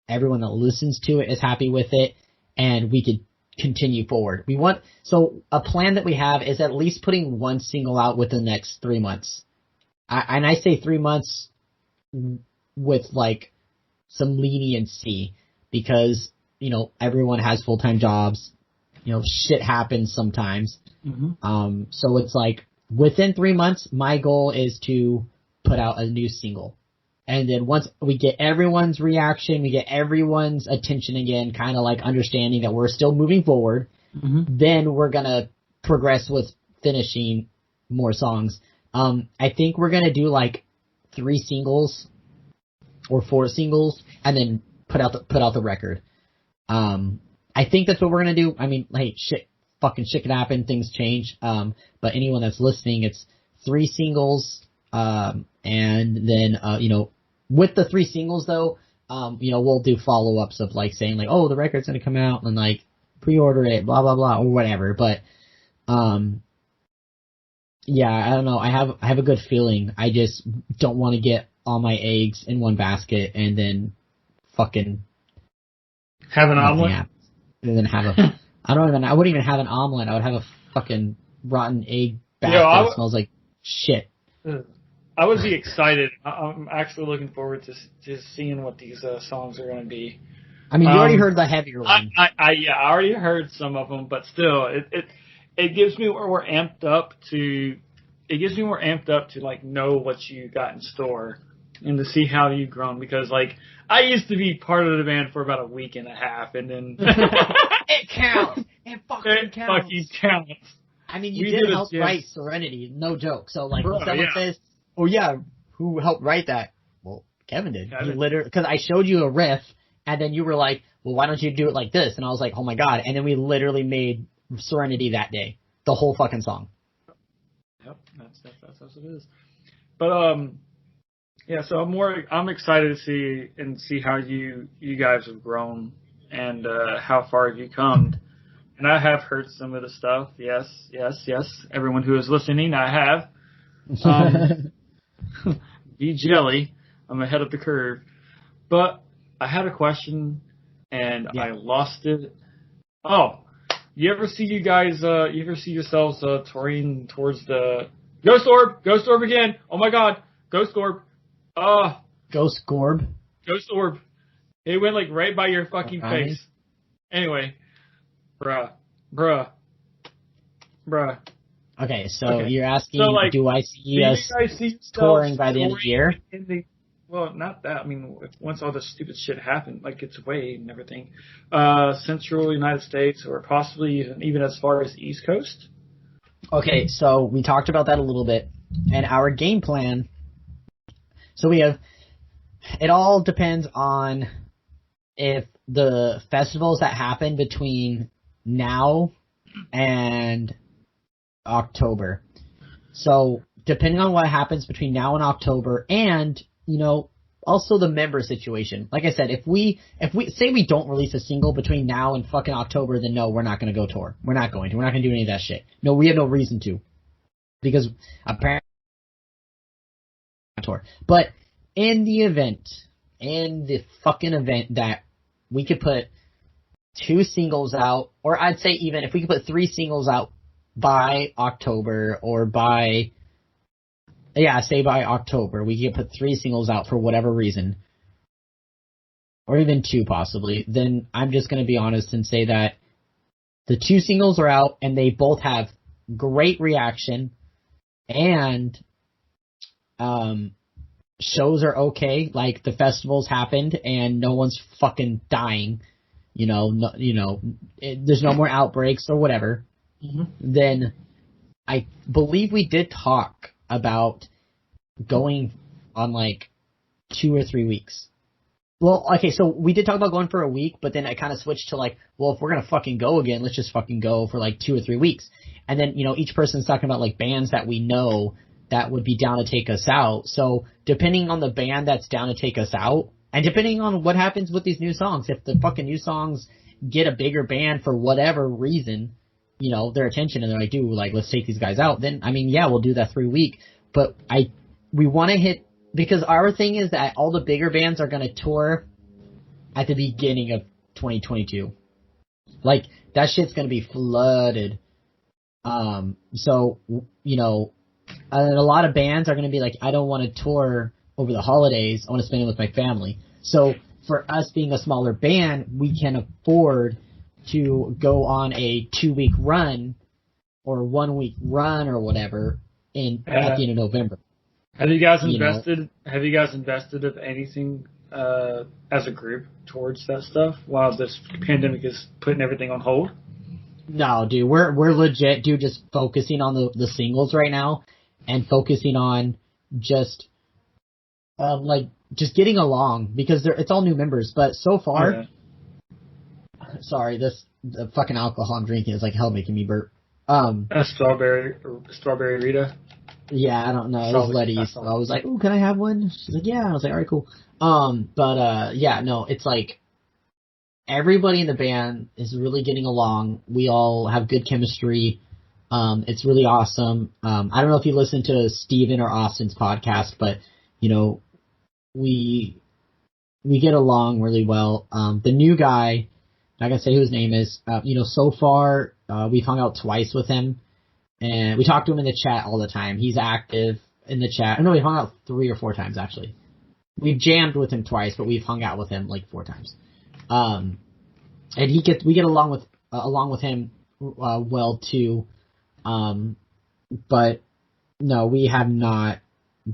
Everyone that listens to it is happy with it, and we could continue forward. So a plan that we have is at least putting one single out within the next 3 months. And I say 3 months with like some leniency because, you know, everyone has full-time jobs. You know, shit happens sometimes. Mm-hmm. So it's like within 3 months, my goal is to put out a new single. And then once we get everyone's reaction, we get everyone's attention again, kind of like understanding that we're still moving forward, mm-hmm. then we're going to progress with finishing more songs. I think we're going to do like 3 singles or 4 singles and then put out the record. I think that's what we're going to do. I mean, hey, shit can happen. Things change. But anyone that's listening, it's 3 singles. And then, you know, with the 3 singles though, you know, we'll do follow-ups of like saying like, oh, the record's going to come out and like pre-order it, blah, blah, blah, or whatever. But, yeah, I don't know. I have a good feeling. I just don't want to get all my eggs in one basket and then fucking have an omelet. And then have I wouldn't even have an omelet. I would have a fucking rotten egg basket that smells like shit. I would be excited. I'm actually looking forward to seeing what these songs are going to be. I mean, you already heard the heavier one. I already heard some of them, but still, it gives me more amped up to. It gives me more amped up to like know what you got in store and to see how you've grown. Because like I used to be part of the band for about a week and a half, and then it counts. It fucking counts. I mean, you did help write Serenity, no joke. So like, when someone says, "Oh yeah, who helped write that?" Well, Kevin did. He literally, because I showed you a riff, and then you were like, "Well, why don't you do it like this?" And I was like, "Oh my god!" And then we literally made Serenity that day, the whole fucking song. Yep, that's what it is. But yeah. So I'm excited to see how you guys have grown and how far you come. And I have heard some of the stuff. Yes. Everyone who is listening, I have. Be jelly. I'm ahead of the curve. But I had a question, and I lost it. Oh, you ever see yourselves touring towards the Ghost Orb again? Oh my God, Ghost Orb. Ghost Gorb. Ghost Orb. It went like right by your fucking face. Anyway, bruh. Okay, so you're asking, so, like, do I see us touring by the end of the year? Well, not that. I mean, once all this stupid shit happened, like gets away and everything, Central United States or possibly even as far as the East Coast. Okay, so we talked about that a little bit, and our game plan. So we have. It all depends on if the festivals that happen between now and October. So depending on what happens between now and October, and you know, also the member situation. Like I said, if we say we don't release a single between now and fucking October, then no, we're not going to go tour. We're not going to do any of that shit. No, we have no reason to, because apparently tour. But in the fucking event that we could put 2 singles out, or I'd say even if we could put 3 singles out by October, or by October, we could put 3 singles out for whatever reason, or even 2 possibly, then I'm just going to be honest and say that the 2 singles are out and they both have great reaction, and shows are okay, like the festivals happened and no one's fucking dying, there's no more outbreaks or whatever, then I believe we did talk about going on like 2 or 3 weeks. Well, okay, so we did talk about going for a week, but then I kind of switched to like, well, if we're going to fucking go again, let's just fucking go for like 2 or 3 weeks. And then, each person's talking about like bands that we know that would be down to take us out. So depending on the band that's down to take us out, and depending on what happens with these new songs, if the fucking new songs get a bigger band for whatever reason, their attention, and they're like, dude, like, let's take these guys out, then, I mean, yeah, we'll do that 3 week. But we want to hit, because our thing is that all the bigger bands are going to tour at the beginning of 2022. Like, that shit's going to be flooded. So, and a lot of bands are going to be like, I don't want to tour over the holidays. I want to spend it with my family. So for us being a smaller band, we can afford to go on a 2-week run or 1 week run or whatever at the end of November. Have you guys invested? Have you guys invested of anything as a group towards that stuff while this pandemic is putting everything on hold? No, dude, we're legit, dude, just focusing on the singles right now and focusing on just just getting along, because it's all new members. But so far, sorry, the fucking alcohol I'm drinking is like hell making me burp. Strawberry Rita. Yeah, I don't know. It was Letty's. So I was like, ooh, can I have one? She's like, yeah. I was like, all right, cool. Yeah, no, it's like everybody in the band is really getting along. We all have good chemistry. It's really awesome. I don't know if you listen to Steven or Austin's podcast, but, we get along really well. The new guy, not gonna say who his name is, so far, we've hung out twice with him, and we talk to him in the chat all the time. He's active in the chat. No, we hung out 3 or 4 times, actually. We've jammed with him twice, but we've hung out with him like 4 times. And we get along with him, well too. But no, we have not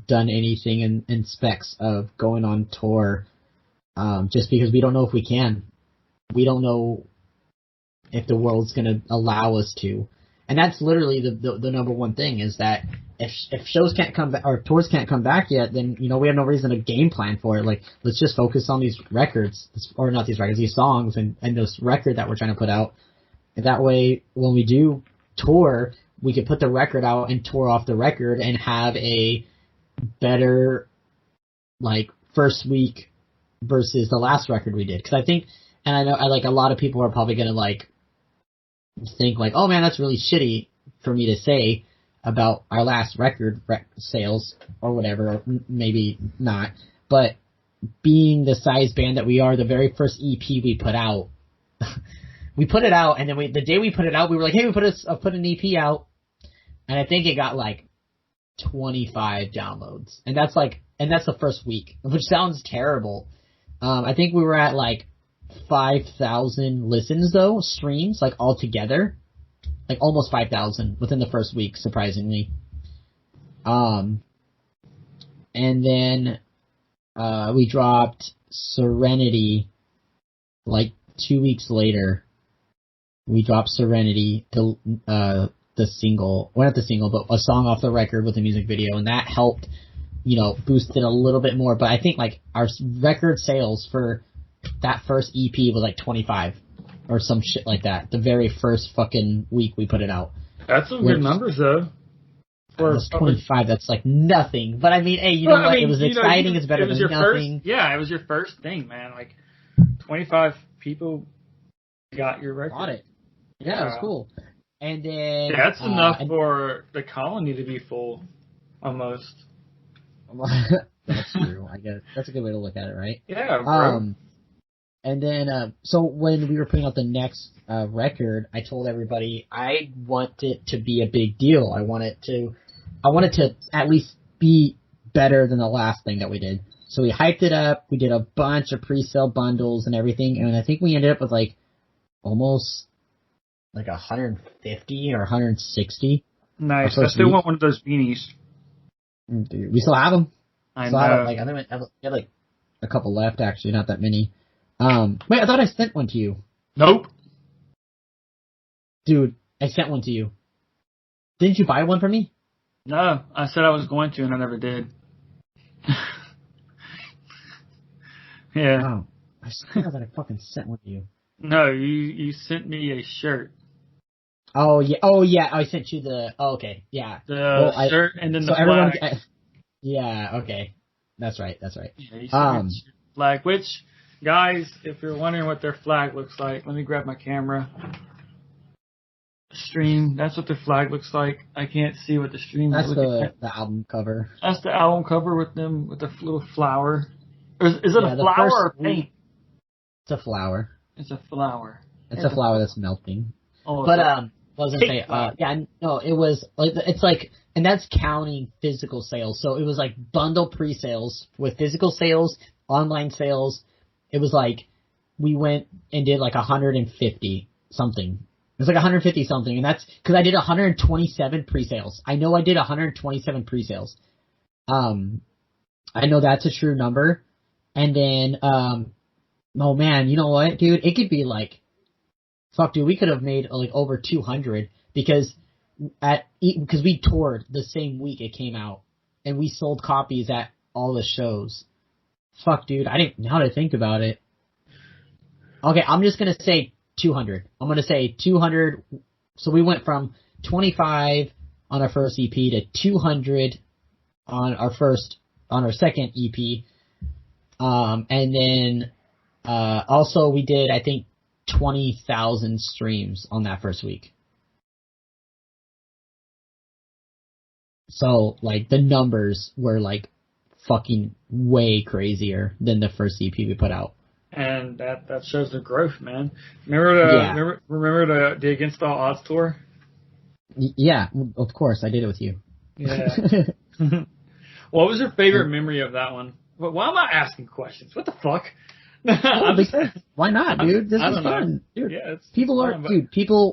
done anything in specs of going on tour, just because we don't know if we can. We don't know if the world's going to allow us to. And that's literally the number one thing, is that if shows can't come back, or tours can't come back yet, then, we have no reason to game plan for it. Like, let's just focus on these records, or not these records, these songs and this record that we're trying to put out. And that way, when we do tour, we could put the record out and tour off the record and have a better, like, first week versus the last record we did. Because I think, and I know, a lot of people are probably going to, like, think, like, oh man, that's really shitty for me to say about our last record sales or whatever, or maybe not. But being the size band that we are, the very first EP we put out, we put it out, and then the day we put it out, we were like, hey, we put an EP out, and I think it got like 25 downloads, and that's the first week, which sounds terrible. I think we were at like 5,000 listens though, streams, like all together, like almost 5,000 within the first week, surprisingly. And then we dropped Serenity like 2 weeks later. We dropped Serenity, the single, well, not the single, but a song off the record with a music video, and that helped, boost it a little bit more. But I think like our record sales for that first EP was like 25 or some shit like that. The very first fucking week we put it out. That's some good numbers though. For 25, that's like nothing. But I mean, hey, you know what? It was exciting. It's better than nothing. It was your first thing, man. Like 25 people got your record. Got it. Yeah, it was cool. And then that's enough for the colony to be full, almost. That's true. I guess that's a good way to look at it, right? Yeah, bro. And then, so when we were putting out the next record, I told everybody I want it to be a big deal. I want it to at least be better than the last thing that we did. So we hyped it up. We did a bunch of pre-sale bundles and everything, and I think we ended up with like almost like 150 or 160. Nice. I still want one of those beanies. Dude, we still have them. I So know. I had like a couple left actually, not that many. Wait, I thought I sent one to you. Nope. Dude, I sent one to you. Didn't you buy one for me? No, I said I was going to, and I never did. Yeah. Oh, I swear that I fucking sent one to you. No, you sent me a shirt. Oh yeah, I sent you the. Oh, okay, yeah. The shirt and then the everyone. flag. Yeah, okay, that's right. Yeah, you sent me the flag. Which, guys, if you're wondering what their flag looks like, let me grab my camera. Stream. That's what the flag looks like. I can't see what the stream. That's is. the album cover. That's the album cover with the little flower. Or is it a flower or paint? It's a flower. It's a flower. It's a flower that's melting. Oh, but I was gonna say, it was like it's like, and that's counting physical sales. So it was like bundle pre-sales with physical sales, online sales. It was like we went and did like 150 something. It was like 150 something, and that's because I did 127 pre-sales. I know I did 127 pre-sales. I know that's a true number. And then, oh man, you know what, dude? It could be like, fuck, dude, we could have made like over 200 because we toured the same week it came out, and we sold copies at all the shows. Fuck, dude, now that I think about it. Okay, I'm just gonna say 200. I'm gonna say 200. So we went from 25 on our first EP to 200 on our second EP. And then, also we did, I think, 20,000 streams on that first week. So, like, the numbers were, like, fucking way crazier than the first EP we put out. And that shows the growth, man. Remember the Against All Odds tour? Yeah, of course, I did it with you. Yeah. What was your favorite memory of that one? Why am I asking questions? What the fuck? Why not, dude? This is fun. Dude, yeah, people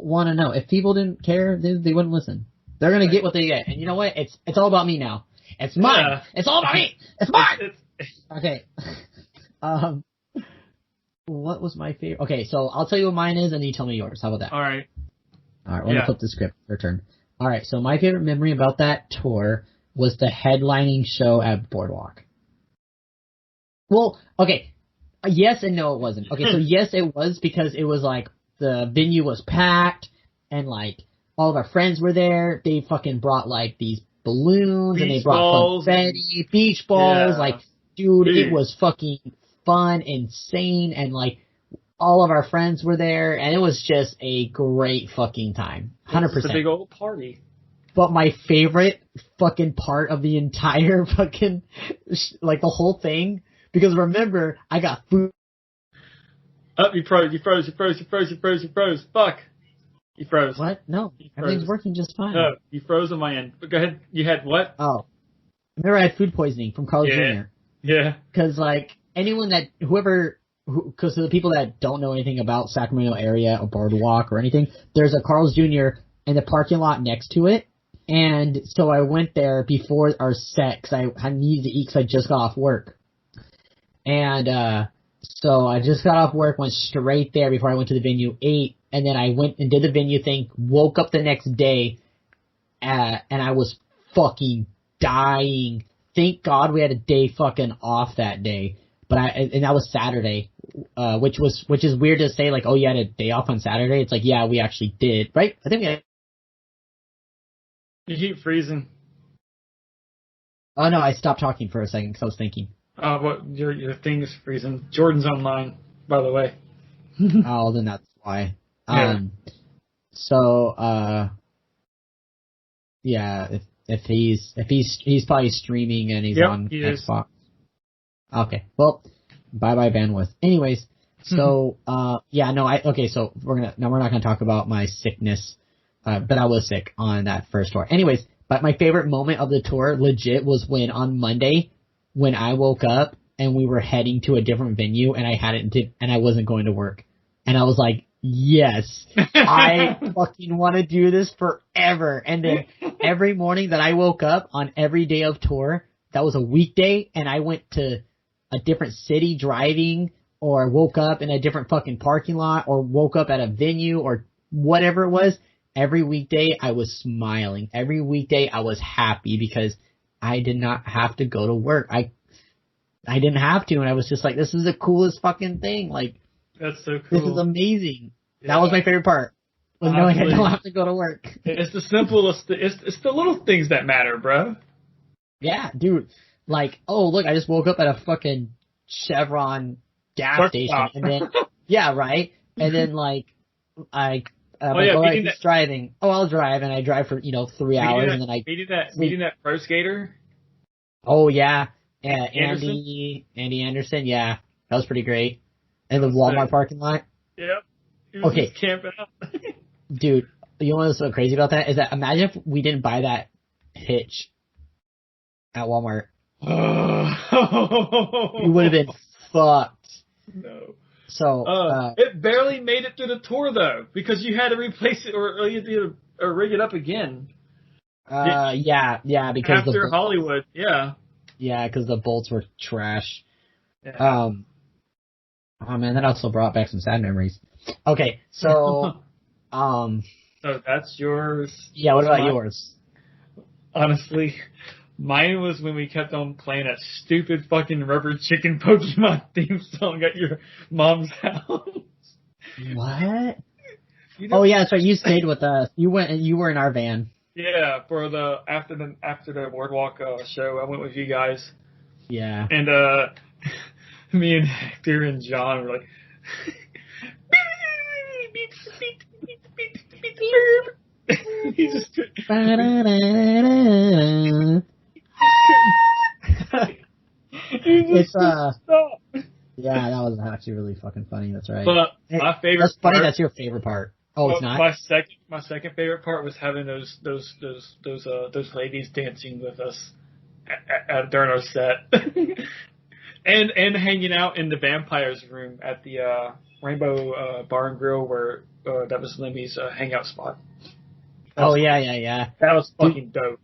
want to know. If people didn't care, they wouldn't listen. They're going to get what they get. And you know what? It's all about me now. It's mine. Yeah. It's all about me. It's mine. Okay. What was my favorite? Okay, so I'll tell you what mine is, and you tell me yours. How about that? All right. Let me flip the script. Your turn. All right, so my favorite memory about that tour was the headlining show at Boardwalk. Well, okay. Yes and no, it wasn't. Okay, so yes, it was because it was like the venue was packed and like all of our friends were there. They fucking brought like these balloons and they brought confetti, beach balls. Yeah. Like, dude, it was fucking fun, insane, and like all of our friends were there, and it was just a great fucking time. 100%. It's a big old party. But my favorite fucking part of the entire fucking, like the whole thing, because remember, I got food. Oh, you froze. Fuck. You froze. What? No. Everything's working just fine. No, you froze on my end. But go ahead. You had what? Oh. Remember I had food poisoning from Carl Jr. Yeah. Because, like, because of the people that don't know anything about Sacramento area or Boardwalk or anything, there's a Carl's Jr. in the parking lot next to it. And so I went there before our set because I needed to eat because I just got off work. And so I just got off work, went straight there before I went to the venue, ate, and then I went and did the venue thing, woke up the next day, and I was fucking dying. Thank God we had a day fucking off that day. And that was Saturday, which is weird to say, like, oh, you had a day off on Saturday. It's like, yeah, we actually did, right? I think we had. You keep freezing. Oh no, I stopped talking for a second because I was thinking. Well, your thing is freezing. Jordan's online, by the way. Oh, then that's why. Yeah. Yeah, if he's probably streaming and he's on Xbox. Okay, well, bye bandwidth. Anyways, so so we're not gonna talk about my sickness, but I was sick on that first tour. Anyways, but my favorite moment of the tour, legit, was when on Monday, when I woke up and we were heading to a different venue and I wasn't going to work, and I was like, yes, I fucking want to do this forever. And then every morning that I woke up on every day of tour, that was a weekday and I went to a different city driving, or woke up in a different fucking parking lot, or woke up at a venue, or whatever it was, every weekday I was smiling. Every weekday I was happy because I did not have to go to work. I didn't have to, and I was just like, this is the coolest fucking thing. Like, that's so cool. This is amazing. Yeah. That was my favorite part. Was knowing I don't have to go to work. It's the simplest. It's the little things that matter, bro. Yeah, dude. Like, oh look, I just woke up at a fucking Chevron gas station, and then yeah, right. And then like who's driving? Oh, I'll drive, and I drive for 3 hours, and then I meeting that pro skater. Oh yeah, Andy Anderson. Yeah, that was pretty great. And the Walmart parking lot. Yep. Okay. Camping out. Dude, you know what's so crazy about that is that imagine if we didn't buy that hitch at Walmart. We would have been fucked. No. So it barely made it through the tour though, because you had to replace it or you had to rig it up again. Yeah, because after Hollywood, yeah, because the bolts were trash. Yeah. Oh man, that also brought back some sad memories. Okay, so so that's yours. Yeah, what about yours? Honestly, mine was when we kept on playing that stupid fucking rubber chicken Pokemon theme song at your mom's house. What? Oh yeah, that's right. You stayed with us. You were in our van. Yeah, for after the Boardwalk show, I went with you guys. Yeah. And me and Hector and John were like, he just it's yeah, that was actually really fucking funny. That's right. But my favorite. That's funny. That's your favorite part. Oh, it's not. My second favorite part was having those ladies dancing with us during our set, and hanging out in the vampires room at the Rainbow Bar and Grill where that was Lemmy's hangout spot. Yeah. That was fucking dope.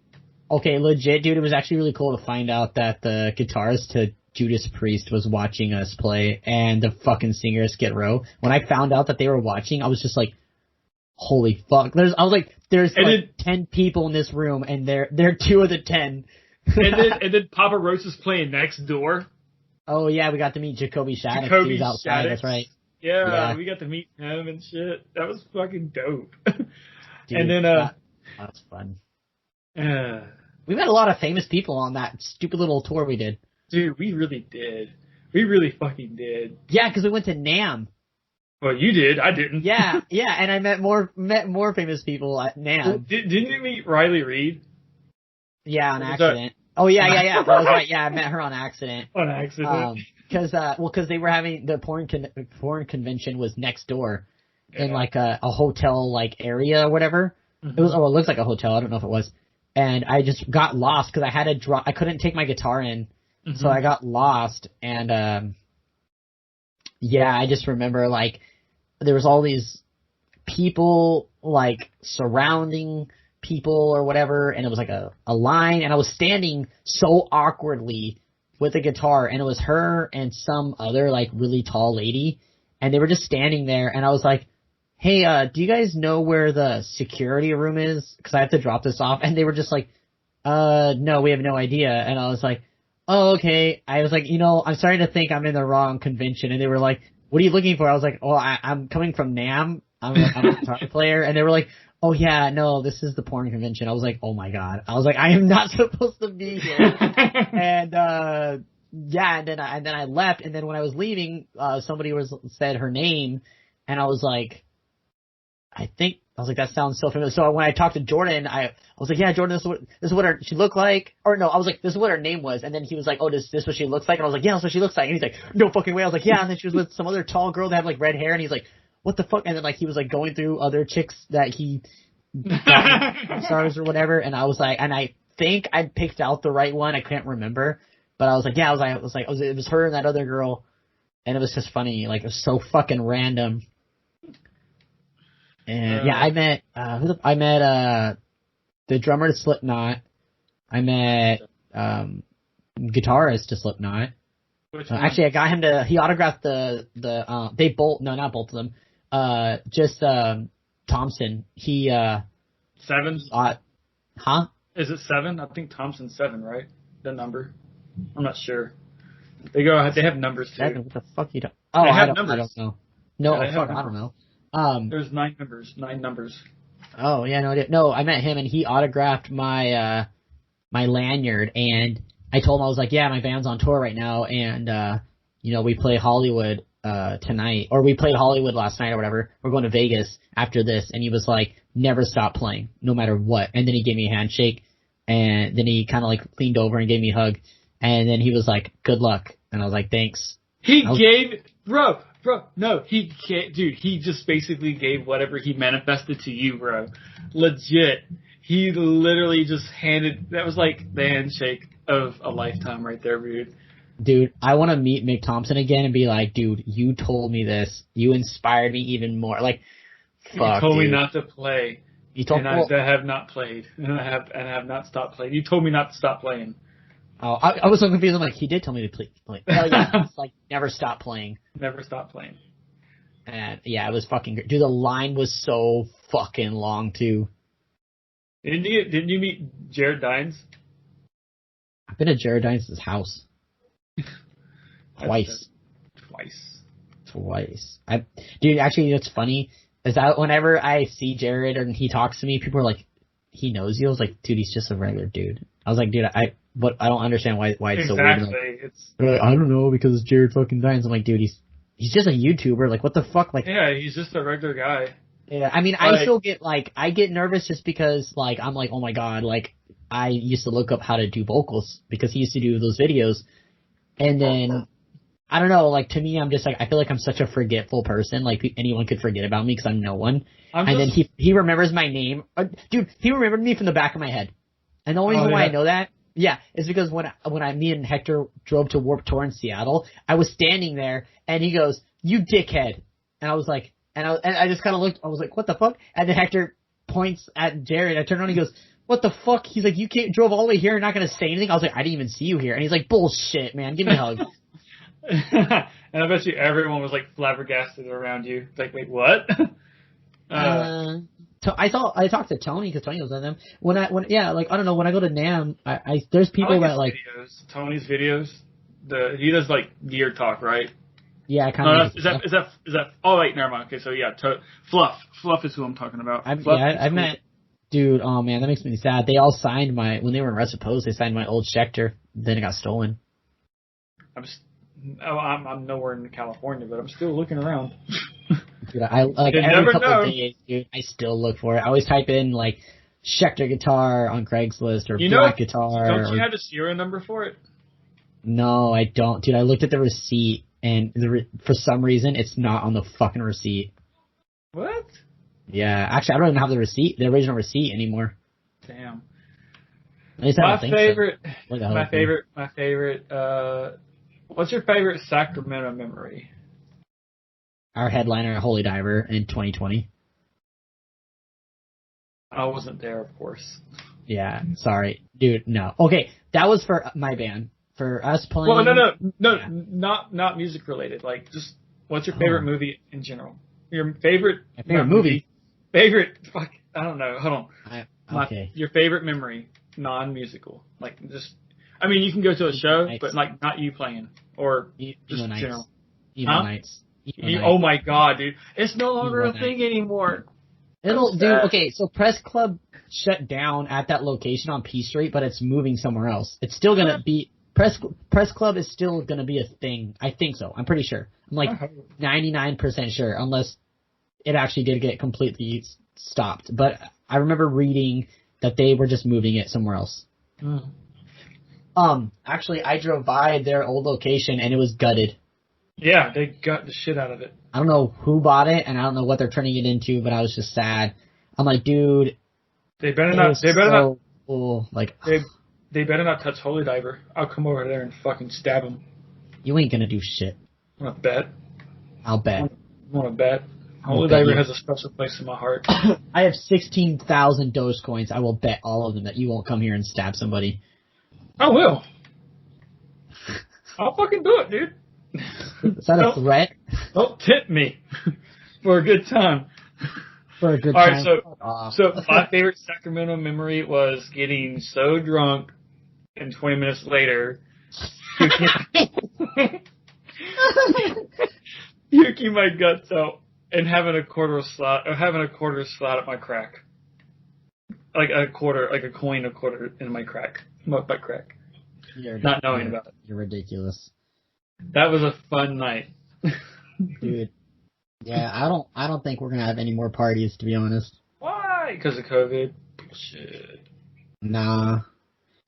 Okay, legit, dude. It was actually really cool to find out that the guitarist to Judas Priest was watching us play, and the fucking singer of Skid Row. When I found out that they were watching, I was just like, holy fuck. There's 10 people in this room, and they're 2 of the 10. and then Papa Roach is playing next door. Oh yeah, we got to meet Jacoby Shaddix. He was outside, that's right. Yeah, we got to meet him and shit. That was fucking dope. Dude, and then that was fun. We met a lot of famous people on that stupid little tour we did. Dude, we really did. We really fucking did. Yeah, because we went to NAMM. Well, you did. I didn't. Yeah, and I met more famous people at NAMM. Didn't you meet Riley Reid? Yeah, on accident. Oh, yeah. That was right. Yeah, I met her on accident. On accident. Because they were having the porn convention was next door in like a hotel like area or whatever. Mm-hmm. It looks like a hotel. I don't know if it was. And I just got lost because I had to I couldn't take my guitar in. Mm-hmm. So I got lost, and I just remember like there was all these people like surrounding people or whatever, and it was like a line, and I was standing so awkwardly with a guitar, and it was her and some other like really tall lady, and they were just standing there, and I was like, hey, do you guys know where the security room is? Because I have to drop this off. And they were just like, no, we have no idea. And I was like, oh, okay. I was like, I'm starting to think I'm in the wrong convention. And they were like, what are you looking for? I was like, oh, I'm coming from NAMM. I'm a guitar player. And they were like, oh, yeah, no, this is the porn convention. I was like, oh, my God. I was like, I am not supposed to be here. And and then I left. And then when I was leaving, somebody said her name. And I was like, that sounds so familiar. So when I talked to Jordan, I was like, yeah, Jordan, this is what she looked like. Or no, I was like, this is what her name was. And then he was like, oh, this what she looks like? And I was like, yeah, that's what she looks like. And he's like, no fucking way. I was like, yeah. And then she was with some other tall girl that had like red hair. And he's like, what the fuck? And then like he was like going through other chicks that he stars or whatever. And I was like, and I think I picked out the right one. I can't remember, but I was like, yeah, it was her and that other girl. And it was just funny. Like it was so fucking random. And I met the drummer to Slipknot. I met guitarist to Slipknot. Which one? Actually, I got him to. He autographed not both of them. Just Thompson. He 7? Huh? Is it 7? I think Thompson's 7, right? The number. I'm not sure. They have numbers too. 7. What the fuck you don't? Oh, They I have don't numbers. know. No, Yeah, fuck, I don't know. There's 9 members. 9 numbers. Oh yeah, no, I met him and he autographed my my lanyard, and I told him, I was like, yeah, my band's on tour right now, and we play Hollywood tonight, or we played Hollywood last night or whatever. We're going to Vegas after this, and he was like, never stop playing, no matter what. And then he gave me a handshake, and then he kind of like leaned over and gave me a hug, and then he was like, good luck, and I was like, thanks. He just basically gave whatever he manifested to you, bro. Legit. He literally just that was like the handshake of a lifetime right there, dude. Dude, I want to meet Mick Thompson again and be like, dude, you told me this. You inspired me even more. Like, fuck, You told me dude. not to play. You told me. I have not played. And I have not stopped playing. You told me not to stop playing. Oh, I was so confused. I'm like, he did tell me to play. Hell yeah. It's like, never stop playing. Never stop playing. And yeah, it was fucking great. Dude, the line was so fucking long too. Didn't you meet Jared Dines? I've been at Jared Dines' house. Twice. Dude, actually, what's funny is that whenever I see Jared and he talks to me, people are like, he knows you. I was like, dude, he's just a regular dude. I was like, dude, I don't understand why it's so weird. Like, they're like, I don't know, because it's Jared fucking Dines. I'm like, dude, he's just a YouTuber. Like, what the fuck? Like, yeah, he's just a regular guy. Yeah, I mean, I still get, like, I get nervous just because, like, I'm like, oh my god, like, I used to look up how to do vocals because he used to do those videos. And then, I don't know, like, to me, I'm just like, I feel like I'm such a forgetful person. Like, anyone could forget about me because I'm no one. Then he remembers my name. Dude, he remembered me from the back of my head. And the only reason why I know that, is because me and Hector drove to Warped Tour in Seattle, I was standing there, and he goes, you dickhead. And I was like, and I just kind of looked, I was like, what the fuck? And then Hector points at Jared. I turned around and he goes, what the fuck? He's like, you drove all the way here and not going to say anything? I was like, I didn't even see you here. And he's like, bullshit, man. Give me a hug. And I bet you everyone was like flabbergasted around you. Like, wait, what? I talked to Tony because Tony was on them. I don't know, when I go to NAMM, there's people that like videos. Tony's videos. He does like gear talk, right? Yeah, kind of. Is that? Oh wait, never mind. Okay, so yeah, Fluff is who I'm talking about. I've met. Dude, oh man, that makes me sad. They all signed when they were in Recipose, they signed my old Schecter. Then it got stolen. I'm nowhere in California, but I'm still looking around. Dude, I like every couple of days, dude, I still look for it. I always type in like Schecter guitar on Craigslist or black guitar. Don't you have a serial number for it? No, I don't, dude. I looked at the receipt, and for some reason, it's not on the fucking receipt. What? Yeah, actually, I don't even have the original receipt anymore. Damn. At least I don't think so. My favorite. What's your favorite Sacramento memory? Our headliner, Holy Diver, in 2020. I wasn't there, of course. Yeah, sorry, dude. No. Okay, that was for my band. For us playing. Well, no, yeah. Not music related. Like, just what's your favorite movie in general? Your favorite movie. Favorite. Fuck. I don't know. Hold on. Okay. Your favorite memory, non-musical. Like, just. I mean, you can go to a show, but like not you playing or just general. Emo Nights. Oh my god, dude! It's no longer a thing anymore. Dude. Okay, so Press Club shut down at that location on P Street, but it's moving somewhere else. It's still gonna be Press Club is still gonna be a thing. I think so. I'm pretty sure. I'm like 99% sure, unless it actually did get completely stopped. But I remember reading that they were just moving it somewhere else. Actually, I drove by their old location and it was gutted. Yeah, they gut the shit out of it. I don't know who bought it and I don't know what they're turning it into, but I was just sad. I'm like, dude. They better not. Cool. Like, they better not touch Holy Diver. I'll come over there and fucking stab them. You ain't gonna do shit. Want to bet? I'll bet. Want to bet? Holy Diver has a special place in my heart. I have 16,000 Dogecoins. I will bet all of them that you won't come here and stab somebody. I will. I'll fucking do it, dude. Is that a threat? Don't tip me for a good time. For a good All time. right, so my favorite Sacramento memory was getting so drunk, and 20 minutes later, puking my guts out and having a quarter slot at my crack, like a coin, a quarter in my crack, my butt crack. Not knowing about it. You're ridiculous. That was a fun night, dude. Yeah, I don't think we're gonna have any more parties, to be honest. Why? Because of COVID. Bullshit. Nah,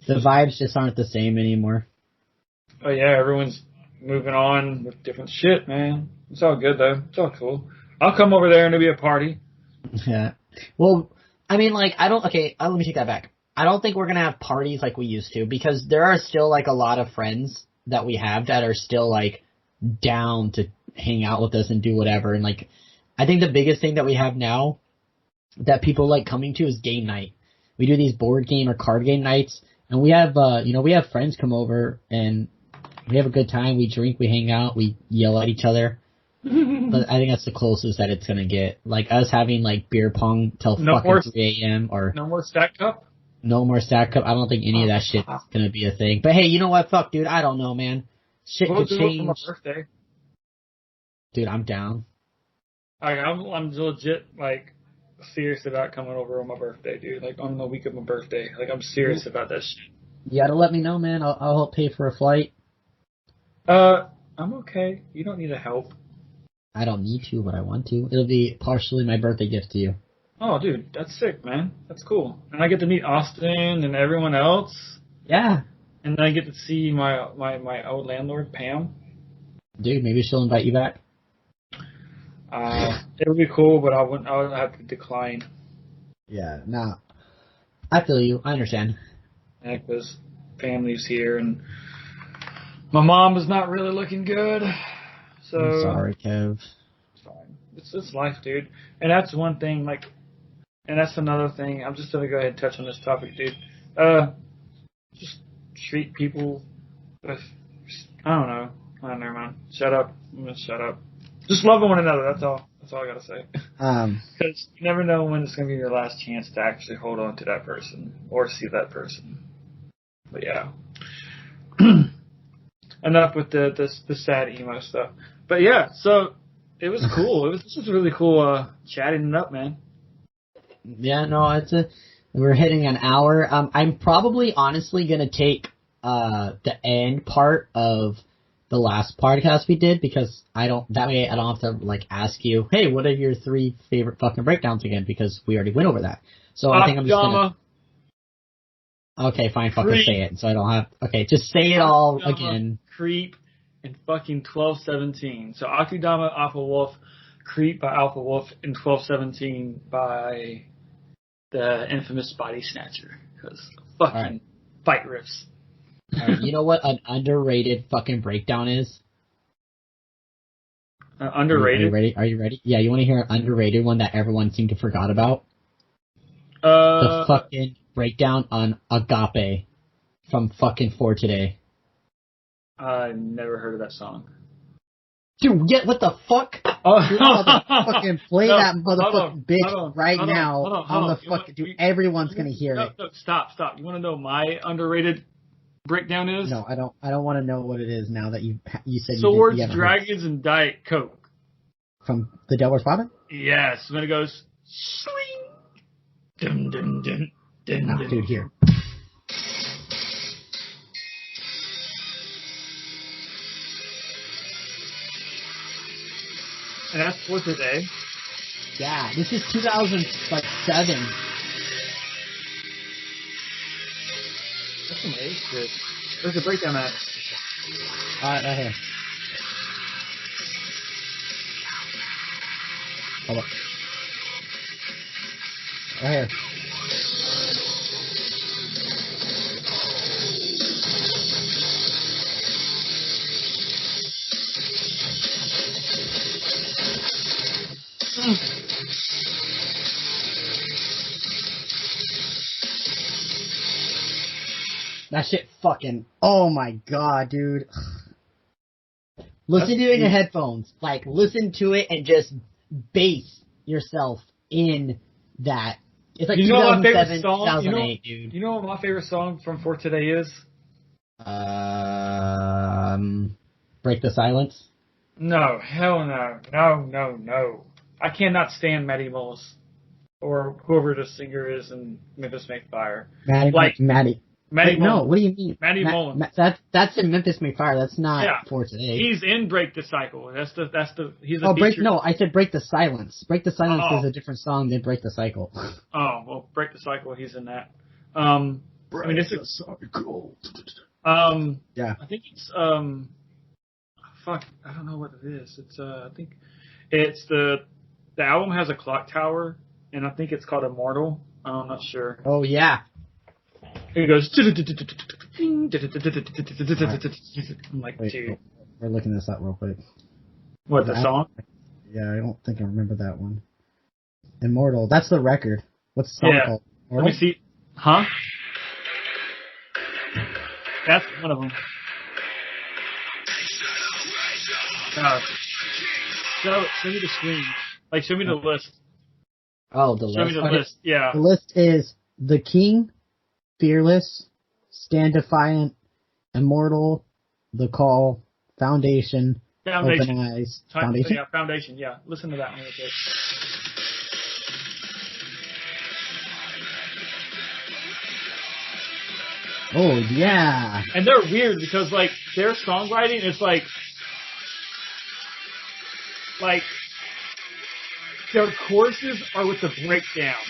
the vibes just aren't the same anymore. Oh yeah, everyone's moving on with different shit, man. It's all good though. It's all cool. I'll come over there and it'll be a party. Yeah. Well, I mean, like, let me take that back. I don't think we're gonna have parties like we used to, because there are still, like, a lot of friends that we have that are still, like, down to hang out with us and do whatever. And, like, I think the biggest thing that we have now that people like coming to is game night. We do these board game or card game nights, and we have, we have friends come over and we have a good time. We drink, we hang out, we yell at each other. But I think that's the closest that it's gonna get. Like, us having, like, beer pong till fucking 3 a.m. or no more stack cup. No more stack cup. I don't think any of that shit is gonna be a thing. But hey, you know what? Fuck, dude. I don't know, man. Shit could change. For my birthday. Dude, I'm down. I'm legit, like, serious about coming over on my birthday, dude. Like, on the week of my birthday. Like, I'm serious about that shit. You gotta let me know, man. I'll help pay for a flight. I'm okay. You don't need to help. I don't need to, but I want to. It'll be partially my birthday gift to you. Oh, dude, that's sick, man. That's cool. And I get to meet Austin and everyone else. Yeah. And then I get to see my old landlord, Pam. Dude, maybe she'll invite you back. It would be cool, but I would have to decline. Yeah, nah. I feel you. I understand. Yeah, because family's here, and my mom is not really looking good. So I'm sorry, Kev. It's fine. It's life, dude. And that's one thing, like, and that's another thing. I'm just gonna go ahead and touch on this topic, dude. Just treat people with, I don't know. Never mind. Shut up. I'm gonna shut up. Just love one another. That's all. That's all I gotta say. Because you never know when it's gonna be your last chance to actually hold on to that person or see that person. But yeah. Enough with the sad emo stuff. But yeah, so it was cool. This was really cool chatting it up, man. Yeah, no, we're hitting an hour. I'm probably honestly gonna take the end part of the last podcast we did, because that way I don't have to, like, ask you, hey, what are your 3 favorite fucking breakdowns again, because we already went over that. So I think I'm just gonna... Okay, fine, fucking Creep. say it, so I don't have... Okay, just say it all again. Creep and fucking 1217. So Akudama, Alpha Wolf, Creep by Alpha Wolf, and 1217 by the infamous Body Snatcher. Because fucking fight riffs. Alright, you know what an underrated fucking breakdown is? Underrated? Are you ready? Yeah, you want to hear an underrated one that everyone seemed to forgot about? The fucking breakdown on Agape from fucking For Today. I never heard of that song. Dude, what the fuck? Oh, Dude, I'm about to fucking play that motherfucking bitch right now on the fucking... Dude, everyone's gonna hear it. No, stop. You want to know my underrated breakdown is? No, I don't want to know what it is now that you said Swords, you haven't Dragons, and Diet Coke. From The Devil's Prophet? Yes, when it goes... Swing! Dun, dun, dun, dun, dun. Dude, here. And that's For Today. Yeah, this is 2007. That's some age shit. Where's the breakdown at? Alright, right here. Hold up. Right here. That shit fucking... Oh my god, dude. Listen to it in your headphones. Like, listen to it and just base yourself in that. It's like 2007, 2008, dude. You know what my favorite song from For Today is? Break the Silence? No, hell no. No. I cannot stand Maddie Moles. Or whoever the singer is in Memphis May Fire. Maddie. Wait, no, what do you mean? Maddie Mullins. That's in Memphis May Fire. That's not For Today. He's in Break the Cycle. He's a feature. I said Break the Silence. Break the Silence is a different song than Break the Cycle. Oh, well, Break the Cycle, he's in that. Break the Cycle. Yeah. I think it's, fuck, I don't know what it is. It's, I think it's the album has a clock tower, and I think it's called Immortal. I'm not sure. Oh, yeah. It goes. I'm like, wait, dude. We're looking this up real quick. What, the song? Yeah, I don't think I remember that one. Immortal. That's the record. What's the song called? Immortal? Let me see. Huh? That's one of them. Show me the screen. Like, show me the list. Oh, the list. Show me the list. Yeah. The list is The King, Fearless, Stand Defiant, Immortal, The Call, Foundation. Open Eyes. Foundation? Yeah, Foundation, yeah. Listen to that one real quick. Oh, yeah. And they're weird because, like, their songwriting is like their choruses are with the breakdown.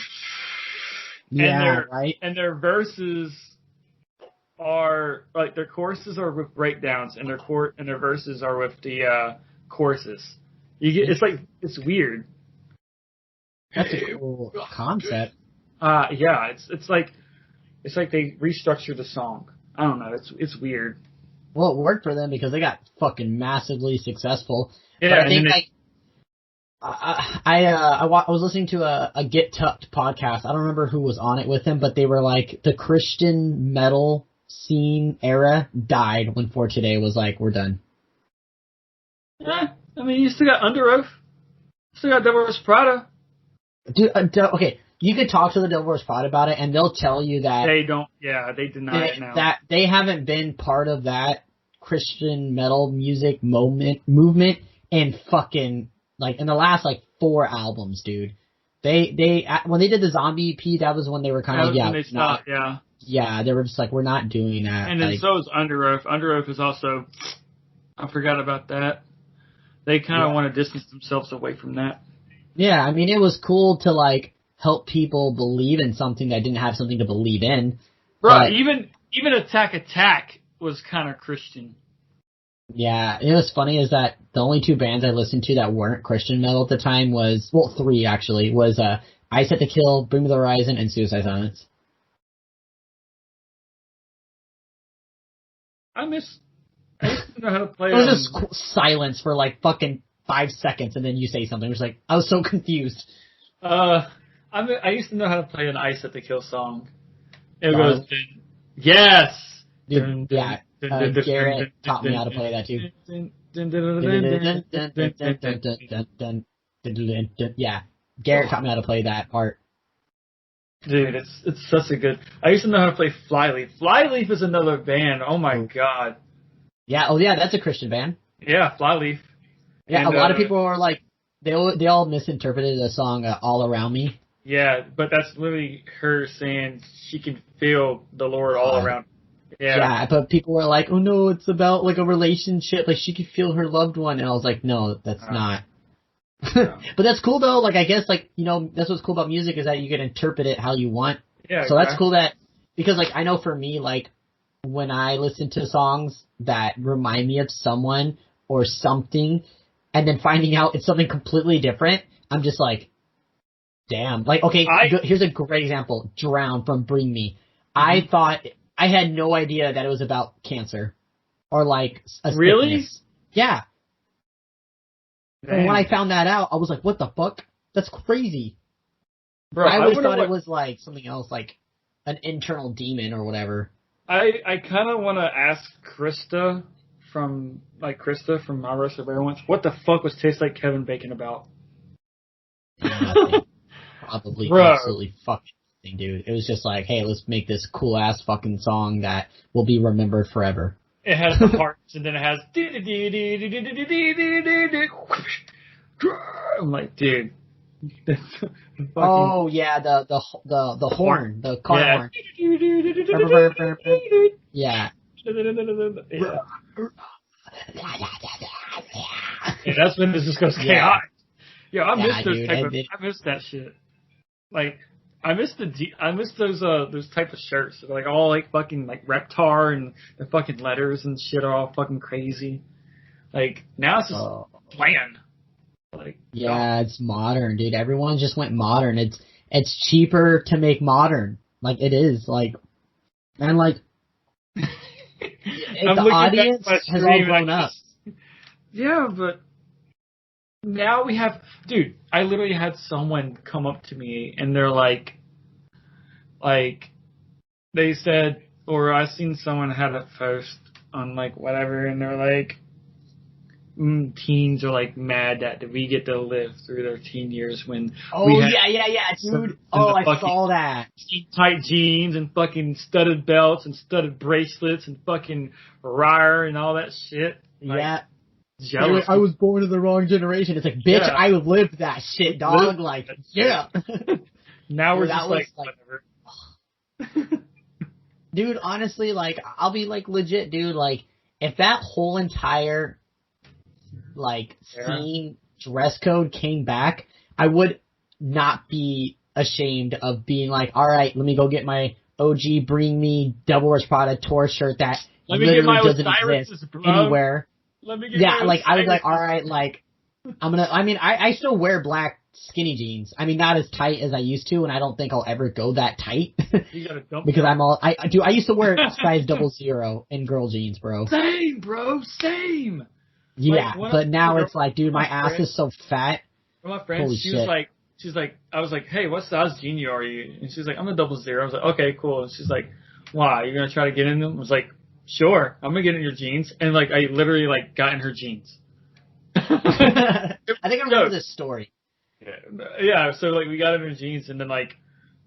Yeah, right. And their verses are like their choruses are with breakdowns, and their verses are with the choruses. It's weird. That's a cool concept. Yeah, it's like they restructured the song. I don't know. It's weird. Well, it worked for them because they got fucking massively successful. Yeah, but I think I was listening to a Get Tucked podcast. I don't remember who was on it with him, but they were like, the Christian metal scene era died when For Today was like, we're done. Yeah, I mean, you still got Under Oath. Still got Devil Wears Prada. Dude, okay, you could talk to the Devil Wears Prada about it, and they'll tell you that they don't. Yeah, they deny it now. That they haven't been part of that Christian metal music movement in fucking like in the last like 4 albums, dude. They when they did the Zombie EP, that was when they were kind of when they stopped. Yeah, they were just like, we're not doing that. And then so is Under Oath. Under Oath is also. I forgot about that. They kind of want to distance themselves away from that. Yeah, I mean, it was cool to like help people believe in something that didn't have something to believe in. Right. Even Attack was kind of Christian. Yeah, it was funny is that the only 2 bands I listened to that weren't Christian metal at the time was, well, 3 actually, was I Set to Kill, Bring Me the Horizon, and Suicide Silence. I used to know how to play. It was just silence for like fucking 5 seconds, and then you say something. It was like, I was so confused. I used to know how to play an I Set to Kill song. It goes, yes! Dude, yeah. Garrett taught me how to play that too. Yeah, Garrett taught me how to play that part. Dude, it's such a good. I used to know how to play Flyleaf. Flyleaf is another band. Oh my god. Yeah. Oh yeah, that's a Christian band. Yeah, Flyleaf. Yeah, and a lot of people are like, they all misinterpreted the song "All Around Me." Yeah, but that's literally her saying she can feel the Lord all around. Yeah, but people were like, oh no, it's about like a relationship, like she could feel her loved one, and I was like, no, that's not. But that's cool though, like I guess like, you know, that's what's cool about music is that you can interpret it how you want. Yeah. So that's cool that, because like I know for me, like when I listen to songs that remind me of someone or something, and then finding out it's something completely different, I'm just like, damn. Like, okay, here's a great example. Drown from Bring Me. Mm-hmm. I had no idea that it was about cancer or like a really? Sickness. Yeah. Damn. And when I found that out, I was like, what the fuck? That's crazy. Bro, I always thought it was like something else, like an internal demon or whatever. I kind of want to ask Krista from like Krista from My Roast Bear once. What the fuck was Taste Like Kevin Bacon about? Nothing. Probably Bro. absolutely fucking nothing, dude. It was just like, hey, let's make this cool ass fucking song that will be remembered forever. It has the parts, and then it has. I'm like, dude. Oh yeah, the horn, the car horn. Yeah. Yeah, that's when this just goes chaotic. Yeah, I miss those dude, type of. I miss that shit. Like, I miss those type of shirts. Like all like fucking like Reptar and the fucking letters and shit are all fucking crazy. Like now it's just bland. Like it's modern, dude. Everyone just went modern. It's cheaper to make modern. Like it is. Like and like the audience has all grown up. Yeah, but now we have, dude, I literally had someone come up to me and they're like, they said, or I seen someone had a post on like whatever, and they're like, teens are like mad that we get to live through their teen years when dude. I saw that. Tight jeans and fucking studded belts and studded bracelets and fucking wire and all that shit. Like, jealous. I was born in the wrong generation. It's like, bitch, I lived that shit, dog. Like, yeah. Now we're just like whatever. Dude, honestly, like, I'll be like legit, dude. Like, if that whole entire like scene dress code came back, I would not be ashamed of being like, all right, let me go get my OG Bring Me Double Rich Prada tour shirt that literally doesn't exist anywhere. Let me get my like I was like, all right, like I still wear black skinny jeans. I mean, not as tight as I used to, and I don't think I'll ever go that tight. You gotta dump because I used to wear size 00 in girl jeans, bro. Same, bro, same. Yeah, like, but now it's like, dude, my ass is so fat. My friend, she's like, I was like, hey, what size jean are you? And she's like, I'm a 00. I was like, okay, cool. And she's like, why? You're gonna try to get in them? I was like, sure, I'm gonna get in your jeans. And like, I literally like got in her jeans. I think I remember this story. Yeah, so like we got in her jeans, and then like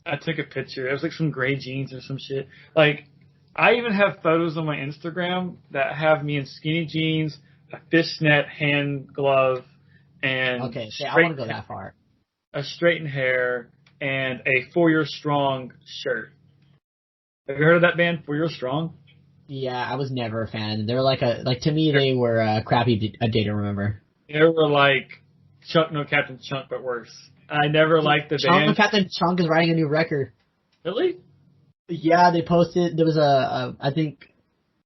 I took a picture. It was like some gray jeans or some shit. Like, I even have photos on my Instagram that have me in skinny jeans, a fishnet hand glove, and I want to go that far. A straightened hair and a 4 Year Strong shirt. Have you heard of that band, 4 Year Strong? Yeah, I was never a fan. They were to me they were crappy. A Day to Remember. They were like Chunk No Captain Chunk, but worse. I never liked the band. Chunk No Captain Chunk is writing a new record. Really? Yeah, they posted. There was I think.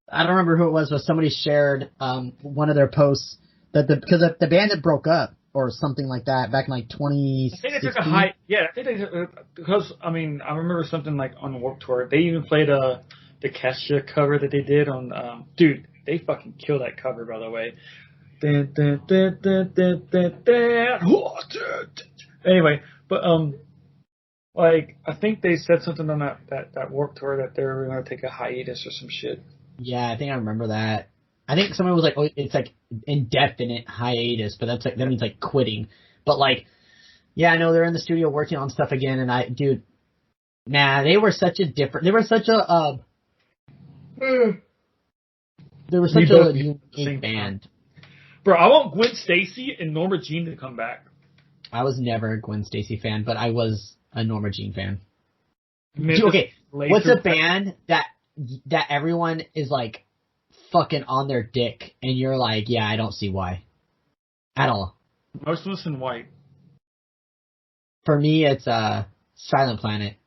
I don't remember who it was, but somebody shared one of their posts that because the band had broke up or something like that back in like 2016. I think they took a high. Yeah, I think they because I remember something like on Warped Tour. They even played the Kesha cover that they did on. Dude, they fucking killed that cover, by the way. Anyway, but like I think they said something on that Warped Tour that they were going to take a hiatus or some shit. Yeah, I think I remember that. I think someone was like, "Oh, it's like indefinite hiatus," but that means like quitting. But like, yeah, I know they're in the studio working on stuff again, and they were such a unique band. Bro, I want Gwen Stacy and Norma Jean to come back. I was never a Gwen Stacy fan, but I was a Norma Jean fan. Okay, what's a band that everyone is like fucking on their dick and you're like, yeah, I don't see why at all? Motionless in White. For me, it's Silent Planet.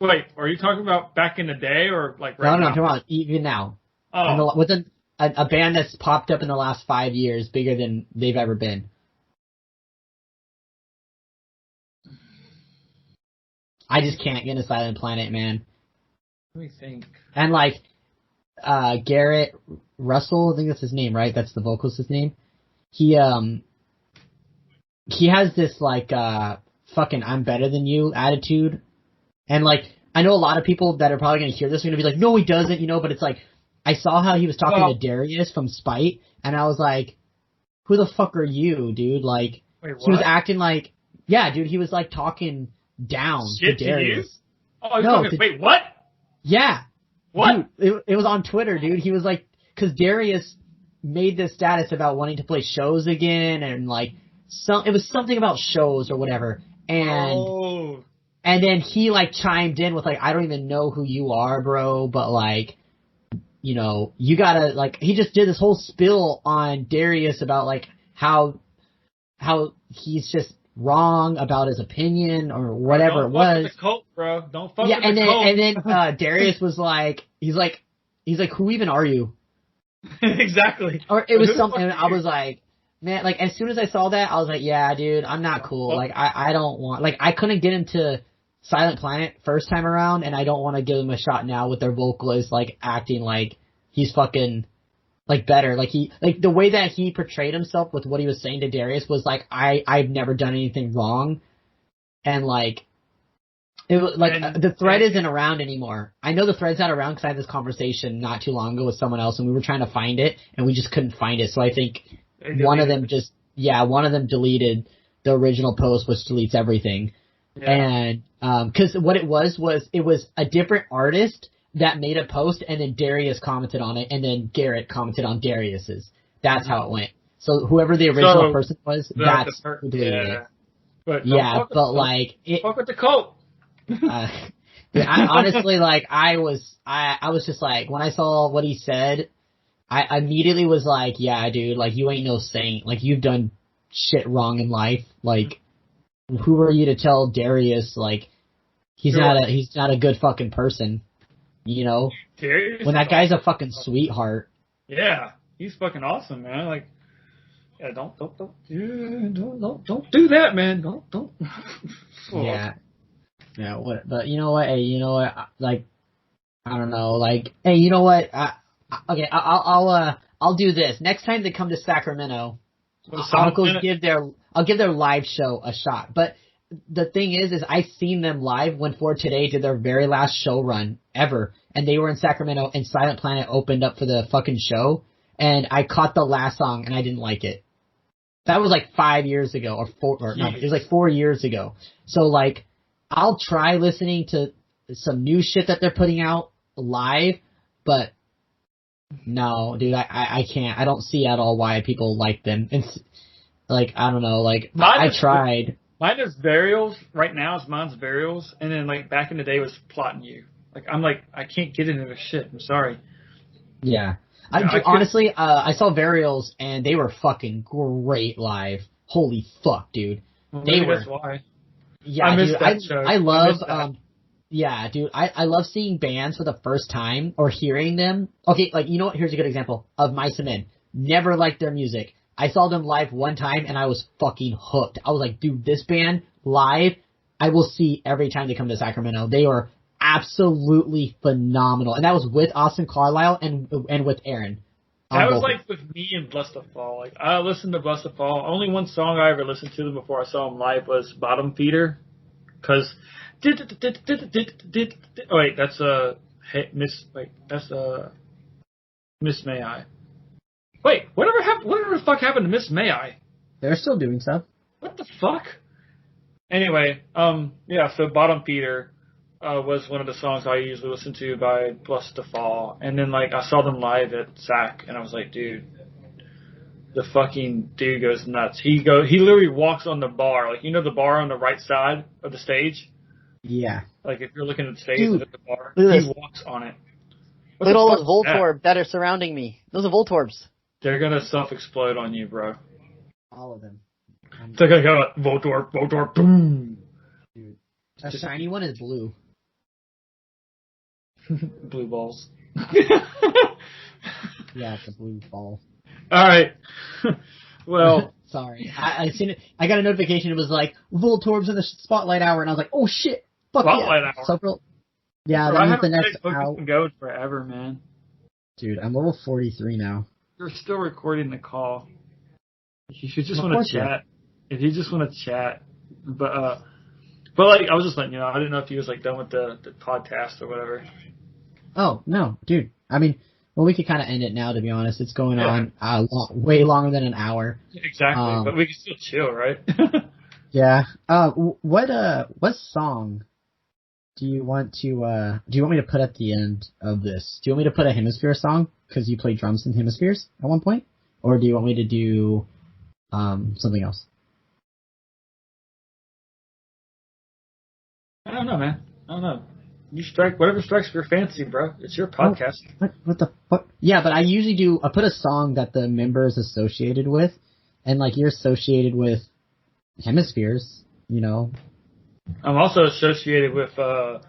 Wait, are you talking about back in the day or like right now? No, I'm talking about even now. Oh. With a band that's popped up in the last 5 years, bigger than they've ever been. I just can't get into Silent Planet, man. Let me think. And like Garrett Russell, I think that's his name, right? That's the vocalist's name. He has this like fucking I'm better than you attitude. And like I know a lot of people that are probably gonna hear this are gonna be like, no, he doesn't, but it's like I saw how he was talking to Darius from Spite, and I was like, who the fuck are you, dude? Like, Wait, what? he was acting like, yeah, dude, he was like talking down Shit to Darius. To you? Oh, no, wait, what? Yeah. What? Dude, it was on Twitter, dude. He was like, cause Darius made this status about wanting to play shows again, and like, it was something about shows or whatever. And then he like chimed in with like, I don't even know who you are, bro, but like, you know, you gotta like, he just did this whole spill on Darius about like how he's just wrong about his opinion or whatever it was. Don't fuck with the cult, bro. Don't fuck with the cult. And then Darius was like, he's like, who even are you? Exactly. Or it was something. I was like, man, like as soon as I saw that, I was like, yeah, dude, I'm not cool. Like I don't want, like I couldn't get into Silent Planet first time around, and I don't want to give him a shot now with their vocalist like acting like he's fucking like better. Like the way that he portrayed himself with what he was saying to Darius was like, I've never done anything wrong, and like it was like the thread isn't around anymore. I know the thread's not around because I had this conversation not too long ago with someone else, and we were trying to find it, and we just couldn't find it. So I think one of them deleted the original post, which deletes everything. Yeah. And because what it was a different artist that made a post, and then Darius commented on it, and then Garrett commented on Darius's. That's how it went. So whoever the original person was, that's who deleted it. But fuck with the cult. I honestly, like, I was just like, when I saw what he said, I immediately was like, yeah, dude, like, you ain't no saint. Like, you've done shit wrong in life. Like, who are you to tell Darius, like, he's not a good fucking person, you know? Darius when that guy's a fucking sweetheart. Yeah, he's fucking awesome, man. Like, yeah, don't do that, man. Don't. Yeah. Yeah, what? But you know what? Hey, you know what? Like, I don't know. Like, hey, you know what? Okay, I'll do this. Next time they come to Sacramento, I'll give their live show a shot. But the thing is I've seen them live when For Today did their very last show run ever, and they were in Sacramento, and Silent Planet opened up for the fucking show, and I caught the last song and I didn't like it. That was like 5 years ago, it was like 4 years ago. So like, I'll try listening to some new shit that they're putting out live, but no, dude, I can't. I don't see at all why people like them. It's like, I don't know, like, I tried. Mine is Burials. Right now, mine's Burials, and then like back in the day was Plotting You. Like, I'm like, I can't get into this shit. I'm sorry. Yeah. Honestly, I saw Burials, and they were fucking great live. Holy fuck, dude. Well, maybe that's why. Yeah, I missed dude, that show. I love, yeah, dude, I love seeing bands for the first time or hearing them. Okay, like, you know what? Here's a good example of Mice and Men. Never liked their music. I saw them live one time and I was fucking hooked. I was like, dude, this band live, I will see every time they come to Sacramento. They are absolutely phenomenal. And that was with Austin Carlisle and with Aaron. That was like with me and Bless the Fall. Like, I listened to Bless the Fall. Only one song I ever listened to them before I saw them live was Bottom Feeder. Cause, oh wait, that's Miss May I. Wait, whatever the fuck happened to Miss May I? They're still doing stuff. What the fuck? Anyway, yeah, so Bottom Feeder was one of the songs I usually listen to by Bless the Fall. And then, like, I saw them live at SAC, and I was like, dude, the fucking dude goes nuts. He literally walks on the bar. Like, you know the bar on the right side of the stage? Yeah. Like, if you're looking at the stage, look at the bar. He walks on it. Look at all those Voltorb that are surrounding me. Those are Voltorbs. They're gonna self-explode on you, bro. All of them. It's like I got Voltorb, boom. Dude, that shiny one is blue. Blue balls. Yeah, it's a blue ball. All right. Well, sorry. I seen it. I got a notification. It was like Voltorb's in the Spotlight Hour, and I was like, oh shit, fuck Spotlight yeah. Hour. So, yeah, that was the next hour. Going forever, man. Dude, I'm level 43 now. You're still recording the call. If you just want to chat, but like, I was just letting you know. I didn't know if you was like done with the podcast or whatever. Oh no, dude. I mean, Well, we could kind of end it now, to be honest. It's going on way longer than an hour. Exactly, but we can still chill, right? Yeah. What song do you want me to put at the end of this? Do you want me to put a Hemisphere song? Because you played drums in Hemispheres at one point? Or do you want me to do, something else? I don't know, man. I don't know. You strike whatever strikes your fancy, bro. It's your podcast. What the fuck? Yeah, but I usually I put a song that the member is associated with, and like you're associated with Hemispheres, you know. I'm also associated with The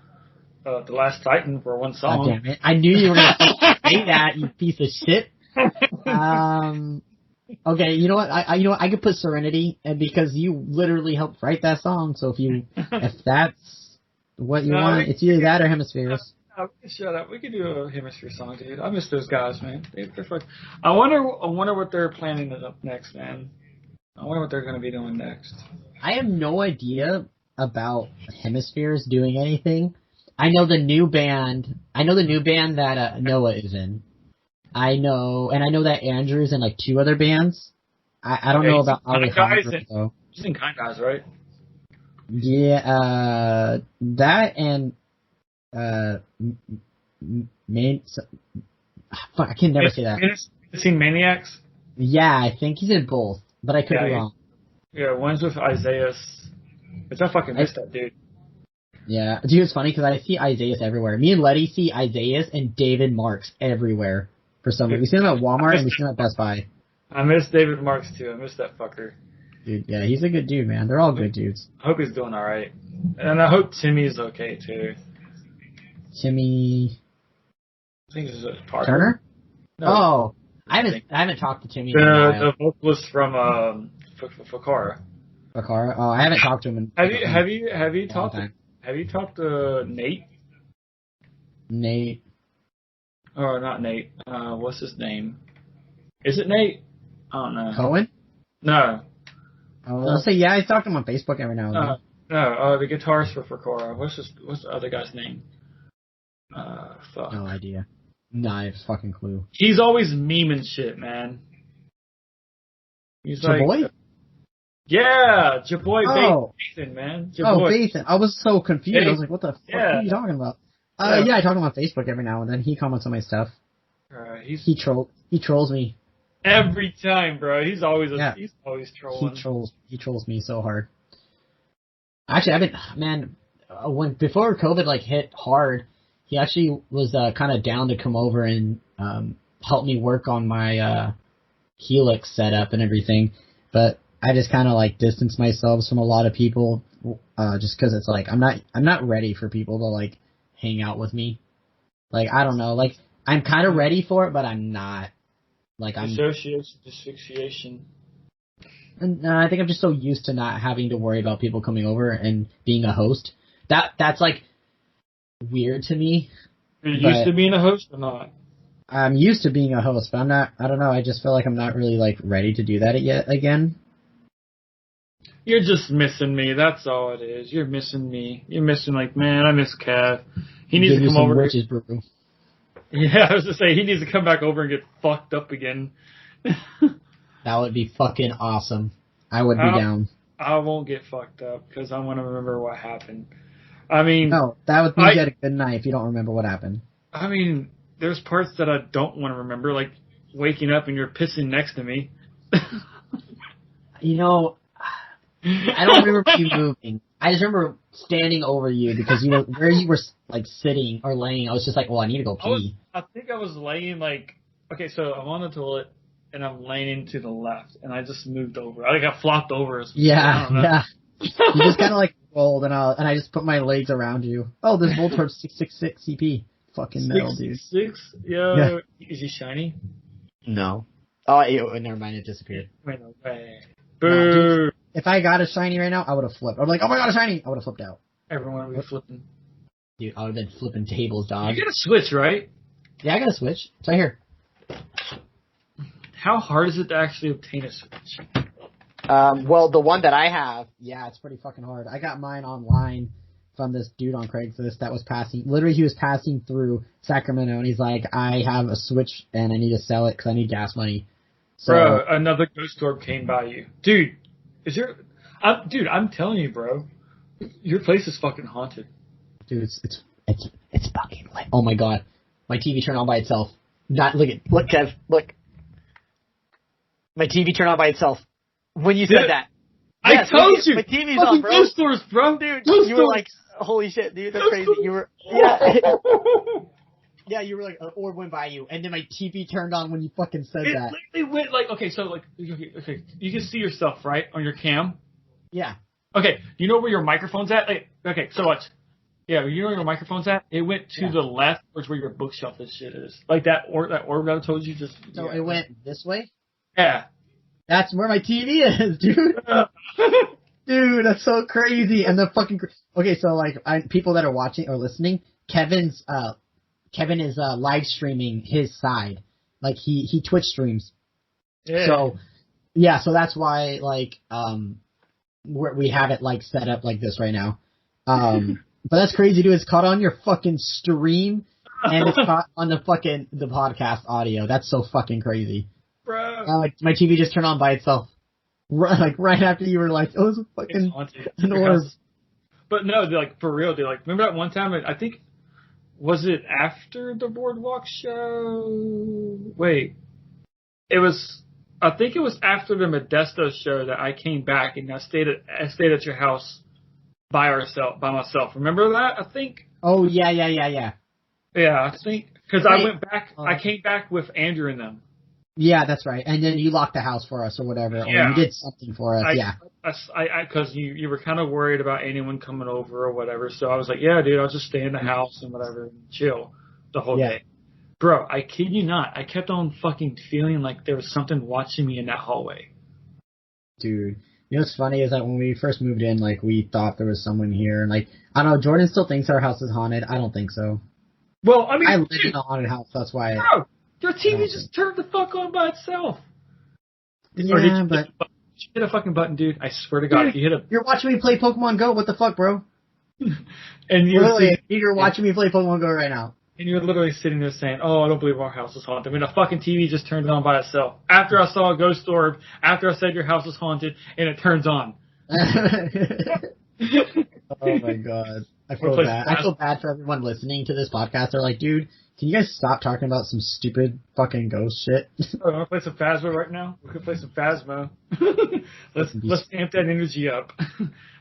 Last Titan for one song. God damn it! I knew you were gonna say that, you piece of shit. Okay, you know what? I could put Serenity, and because you literally helped write that song, so if that's what you want, it's either that or Hemispheres. Shut up. We could do a Hemisphere song, dude. I miss those guys, man. They're fucking. I wonder what they're planning up next, man. I wonder what they're going to be doing next. I have no idea about Hemispheres doing anything. I know the new band that Noah is in. I know that Andrew's in like 2 other bands. I don't know about Alejandro, though. He's in Kind Guys, right? Yeah, that and fuck, I can never say that. You seen Maniacs? Yeah, I think he's in both, but I could be wrong. Yeah, one's with Isaiah. I fucking missed that dude. Yeah, dude, it's funny because I see Isaiah everywhere. Me and Letty see Isaiah and David Marks everywhere for some reason. We see him at Walmart and we see him at Best Buy. I miss David Marks too. I miss that fucker. Dude, yeah, he's a good dude, man. They're all good dudes. I hope he's doing alright. And I hope Timmy's okay too. Timmy... I think this is Parker. Turner? No. Oh, I haven't talked to Timmy in a while. The vocalist from Fakara. Fakara? Oh, I haven't talked to him in Have you talked to Nate? Nate. Or not Nate. What's his name? Is it Nate? I don't know. Cohen? No. I'll say yeah, I talk to him on Facebook every now and then. No, the guitarist for Fakara. What's the other guy's name? Fuck. No idea. No fucking clue. He's always memeing shit, man. He's Jaboy? Yeah, Jaboy Oh. Bathan, man. Oh, Jaboy. Bathan. I was so confused. Yeah. I was like, what the fuck are you talking about? Yeah, I talk to him on Facebook every now and then. He comments on my stuff. He trolls me. Every time, bro. He's always trolling. He trolls me so hard. Actually, before COVID like hit hard, he actually was kind of down to come over and help me work on my Helix setup and everything. But I just kind of like distanced myself from a lot of people, just because it's like I'm not ready for people to like hang out with me. Like I don't know, like I'm kind of ready for it, but I'm not. Like I'm asphyxiation. And I think I'm just so used to not having to worry about people coming over and being a host. That's like weird to me. Are you used to being a host or not? I'm used to being a host, but I'm not. I don't know. I just feel like I'm not really like ready to do that yet again. You're just missing me. That's all it is. You're missing me. You're missing like, man, I miss Cav. He needs to come over. Witches brew. Yeah, I was to say he needs to come back over and get fucked up again. That would be fucking awesome. I would be down. I won't get fucked up because I want to remember what happened. I mean, no, that would mean you had a good night if you don't remember what happened. I mean, there's parts that I don't want to remember, like waking up and you're pissing next to me. You know, I don't remember you moving. I just remember standing over you because you were like sitting or laying. I was just like, well, I need to go pee. I think I was laying like, okay, so I'm on the toilet and I'm laying to the left and I just moved over. I got flopped over. Yeah. You just kind of like rolled and I just put my legs around you. Oh, there's Voltorb 666 CP. Fucking metal, dude. 666? Yeah. Is he shiny? No. Oh, never mind. It disappeared. Wait, no way. Boo. Nah, dude, if I got a shiny right now, I would have flipped. I'd be like, oh my god, a shiny! I would have flipped out. Everyone would be flipping. Dude, I would have been flipping tables, dog. You got a Switch, right? Yeah, I got a Switch. It's right here. How hard is it to actually obtain a Switch? Well, the one that I have, yeah, it's pretty fucking hard. I got mine online from this dude on Craigslist that was passing. Literally, he was passing through Sacramento, and he's like, "I have a Switch, and I need to sell it because I need gas money." So, bro, another ghost orb came by you, dude. I'm telling you, bro, your place is fucking haunted. dude, it's fucking lit. Oh my god, my TV turned on by itself. Look, Kev, look. My TV turned on by itself when you said that. Yes, I told you. My TV's fucking on, bro. Ghost orbs, bro. Dude, Ghost you were orbs. like, holy shit, dude, that's Ghost crazy. orbs. You were, yeah. Yeah, you were like, an orb went by you, and then my TV turned on when you fucking said It that. literally went like, okay, you can see yourself, right, on your cam? Yeah. Okay, you know where your microphone's at? Like, okay, so watch. Yeah, you know where your microphone's at? It went to the left, which where your bookshelf and shit is. Like that orb that I told you just... So it went this way? Yeah. That's where my TV is, dude. Dude, that's so crazy. And the fucking... Okay, so, like, people that are watching or listening, Kevin is live streaming his side. Like, he Twitch streams. Yeah. So, yeah, so that's why, like, we have it, like, set up like this right now. But that's crazy, dude. It's caught on your fucking stream, and it's caught on the podcast audio. That's so fucking crazy. Bro. Like, my TV just turned on by itself. Right after you were like, oh, it's a fucking an orb. But no, like, for real, dude. Like, remember that one time, I think, was it after the Boardwalk show? Wait. I think it was after the Modesto show that I came back and I stayed at your house by myself. Remember that? I think. Oh, yeah. Yeah, I think. Because I went back, I came back with Andrew and them. Yeah, that's right. And then you locked the house for us or whatever. Yeah. Or you did something for us, Because you were kind of worried about anyone coming over or whatever. So I was like, yeah, dude, I'll just stay in the house and whatever and chill the whole day. Bro, I kid you not. I kept on fucking feeling like there was something watching me in that hallway. Dude. You know what's funny is that when we first moved in, like, we thought there was someone here. And, like, I don't know, Jordan still thinks our house is haunted. I don't think so. Well, I mean... I live in a haunted house, that's why... Bro, your TV just turned the fuck on by itself. Yeah, but... You hit a fucking button, dude. I swear to God, dude, you're watching me play Pokemon Go. What the fuck, bro? And you're watching me play Pokemon Go right now. And you're literally sitting there saying, oh, I don't believe our house is haunted. I mean, the fucking TV just turned on by itself. After I saw a ghost orb, after I said your house is haunted, and it turns on. Oh my god. I feel bad. I feel bad for everyone listening to this podcast. They're like, dude, can you guys stop talking about some stupid fucking ghost shit? Oh, want to play some Phasma right now? We could play some Phasma. Let's amp that energy up.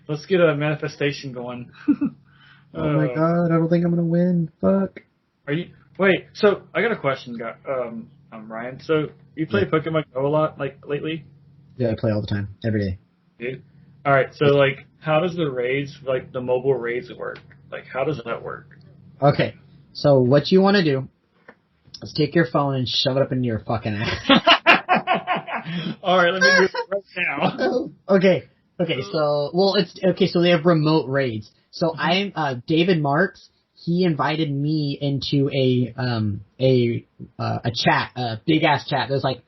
Let's get a manifestation going. Oh my god, I don't think I'm gonna win. Fuck. Are you? Wait. So I got a question, guy. I'm Ryan. So you play Pokemon Go a lot, like lately? Yeah, I play all the time, every day. Dude. All right. So like, how does the raids, like the mobile raids, work? Like, how does that work? Okay. So what you want to do is take your phone and shove it up into your fucking ass. All right. Let me do it right now. Okay. So they have remote raids. So I'm David Marks. He invited me into a chat, a big ass chat. There's like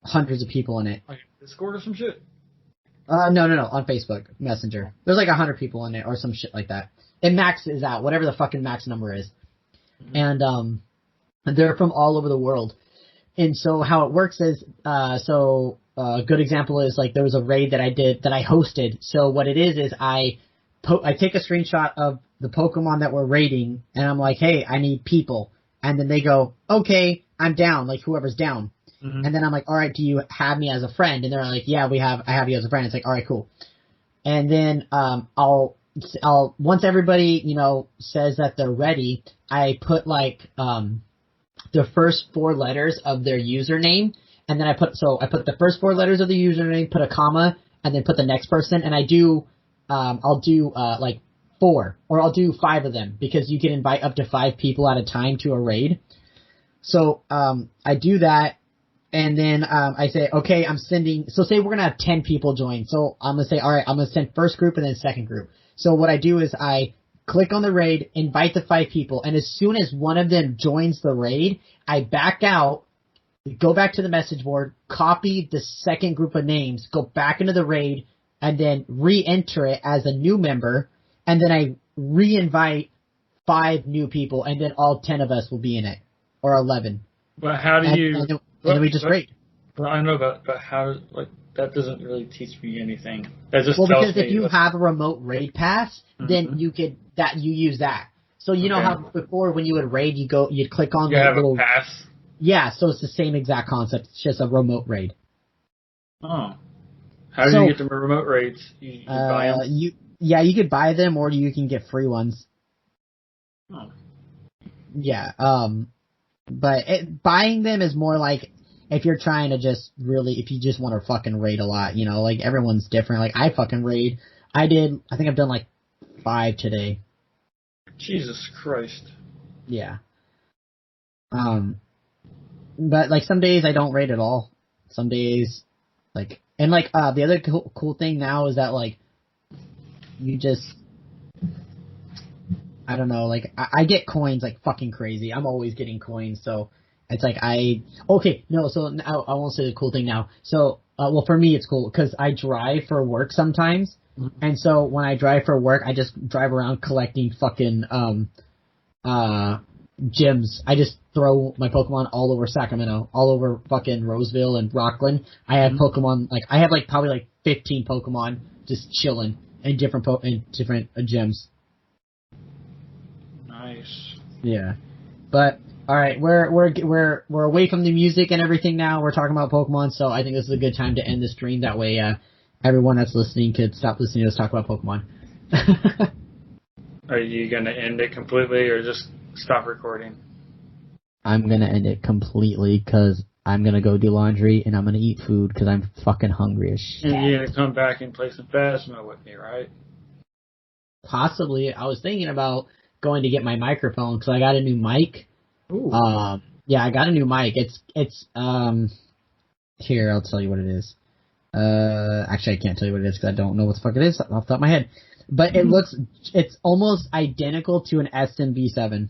hundreds of people in it. Like Discord or some shit? No, on Facebook Messenger. There's like 100 people in it or some shit like that. And max is out, whatever the fucking max number is. Mm-hmm. And they're from all over the world. And so how it works is, a good example is like there was a raid that I hosted. So what it is I take a screenshot of the Pokemon that we're raiding, and I'm like, hey, I need people. And then they go, okay, I'm down, like whoever's down. Mm-hmm. And then I'm like, all right, do you have me as a friend? And they're like, yeah, I have you as a friend. It's like, all right, cool. And then I'll once everybody, says that they're ready, I put like the first 4 letters of their username, and then I put the first 4 letters of the username, put a comma, and then put the next person, and I'll do like 4, or I'll do 5 of them, because you can invite up to 5 people at a time to a raid. So I do that, and then I say, okay, I'm sending, so say we're going to have 10 people join, so I'm going to say, all right, I'm going to send first group and then second group. So what I do is I click on the raid, invite the 5 people, and as soon as one of them joins the raid, I back out, go back to the message board, copy the second group of names, go back into the raid, and then re-enter it as a new member, and then re-invite 5 new people, and then all 10 of us will be in it, or 11. But how do you? And then we just raid. Well, I know, but how? Like that doesn't really teach me anything. That just Well, tells because me if you have a remote raid pass, then you use that. So you know how before when you would raid, you'd click on you the have little a pass. Yeah, so it's the same exact concept. It's just a remote raid. Oh, how do you get the remote raids? You buy them? You could buy them, or you can get free ones. Oh. Yeah, but buying them is more like if you're trying to if you just want to fucking raid a lot, like everyone's different. Like I fucking raid. I think I've done like 5 today. Jesus Christ. Yeah. But like some days I don't raid at all. Some days, the other cool thing now is that like you just, I don't know, like I get coins like fucking crazy. I'm always getting coins, so it's like so now I won't say the cool thing now. So well for me it's cool because I drive for work sometimes, and so when I drive for work I just drive around collecting fucking gyms. I just throw my Pokemon all over Sacramento, all over fucking Roseville and Rockland. I have Pokemon, I have probably 15 Pokemon just chilling in different gyms. Nice. Yeah. But, alright, we're away from the music and everything now. We're talking about Pokemon, so I think this is a good time to end the stream. That way, everyone that's listening could stop listening to us talk about Pokemon. Are you gonna end it completely or just stop recording? I'm gonna end it completely because I'm gonna go do laundry and I'm gonna eat food because I'm fucking hungry as shit. And you're gonna come back and play some Phasma with me, right? Possibly. I was thinking about going to get my microphone because I got a new mic. Ooh. Yeah, I got a new mic. It's here, I'll tell you what it is. Actually I can't tell you what it is because I don't know what the fuck it is off the top of my head. But it's almost identical to an SMB7.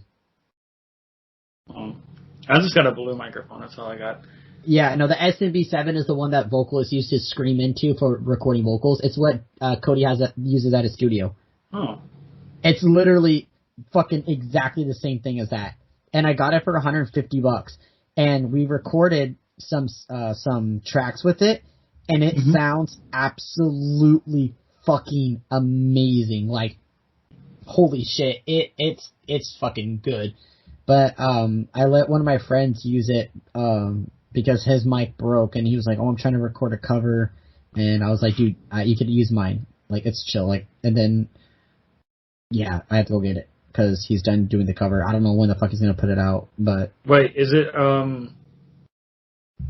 I just got a blue microphone, that's all I got. Yeah, no, the SMB7 is the one that vocalists used to scream into for recording vocals. It's what Cody uses at his studio. Oh. It's literally fucking exactly the same thing as that. And I got it for $150. And we recorded some tracks with it, and it sounds absolutely fucking amazing. Like, holy shit, it's fucking good. But I let one of my friends use it because his mic broke, and he was like, "Oh, I'm trying to record a cover," and I was like, "Dude, you could use mine. Like, it's chill." Like, and then yeah, I have to go get it because he's done doing the cover. I don't know when the fuck he's gonna put it out, but wait, is it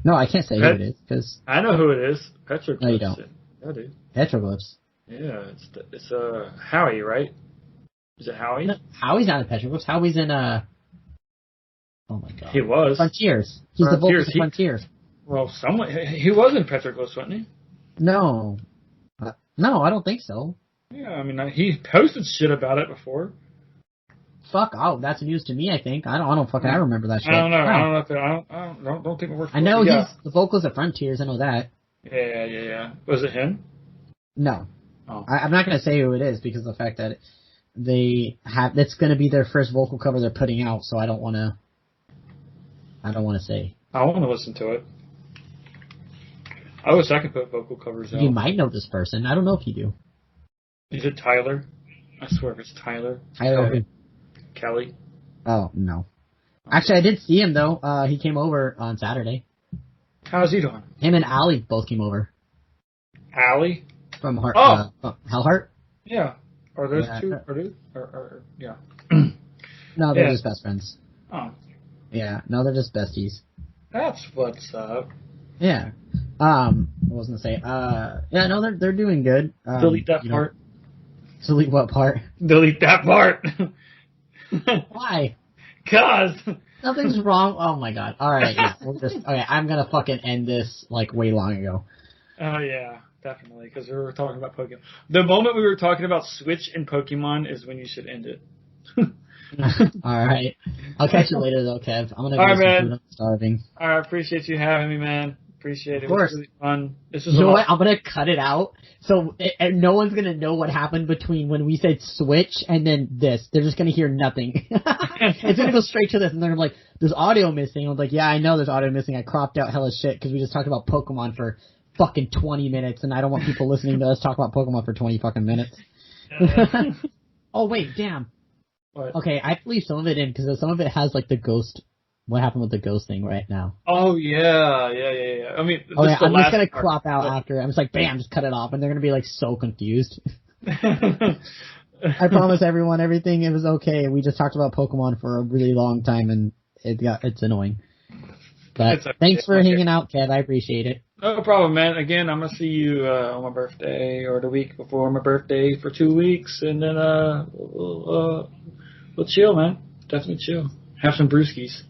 No, I can't say who it is because I know who it is. Petroglyphs. No, you don't. Yeah, dude. Petroglyphs. Yeah, it's Howie, right? Is it Howie? No, Howie's not in Petroglyphs. Howie's in oh my god. He was. Frontiers. He's the vocalist of Frontiers. Well, he was in Petroglyphs, wasn't he? No. No, I don't think so. Yeah, I mean, he posted shit about it before. Fuck, that's news to me, I think. I remember that shit. I don't know. I don't think it works. I know he's the vocalist of Frontiers, I know that. Yeah. Was it him? No. Oh. I'm not going to say who it is because of the fact that it's going to be their first vocal cover they're putting out, so I don't want to say. I want to listen to it. I wish I could put vocal covers out. You might know this person. I don't know if you do. Is it Tyler? I swear if it's Tyler. Tyler Kelly. Oh, no. Actually, I did see him, though. He came over on Saturday. How's he doing? Him and Allie both came over. Allie? From Hellheart? Hellheart? Yeah. Are those two? Yeah. No, they're just best friends. Oh. Yeah, no, they're just besties. That's what's up. Yeah. What was I gonna say? Yeah, no, they're doing good. Delete that part. Delete what part? Delete that part. Why? 'Cause nothing's wrong. Oh my god. All right. Yeah. Okay. I'm gonna fucking end this like way long ago. Oh yeah, definitely. Because we were talking about Pokemon. The moment we were talking about Switch and Pokemon is when you should end it. All right. I'll catch you later though, Kev. I'm gonna go All right, get some man. food. I'm starving. All right. Appreciate you having me, man. Appreciate it. Of course. It was really fun. This is You know a what? lot. I'm gonna cut it out, so and no one's gonna know what happened between when we said switch and then this. They're just gonna hear nothing. It's gonna go straight to this, and they're gonna be like, "There's audio missing." I'm like, "Yeah, I know there's audio missing. I cropped out hella shit because we just talked about Pokemon for fucking 20 minutes, and I don't want people listening to us talk about Pokemon for 20 fucking minutes." Oh wait, damn. What? Okay, I have to leave some of it in because some of it has like the ghost. What happened with the ghost thing right now? Oh yeah. I mean, Oh yeah, I'm just gonna part, crop out but- after. I'm just like, bam, just cut it off, and they're gonna be like so confused. I promise everyone, everything it was okay. We just talked about Pokemon for a really long time, and it's annoying. But It's okay. thanks for Okay. hanging out, Kev. I appreciate it. No problem, man. Again, I'm gonna see you on my birthday or the week before my birthday for 2 weeks, and then we'll chill, man. Definitely chill. Have some brewskis.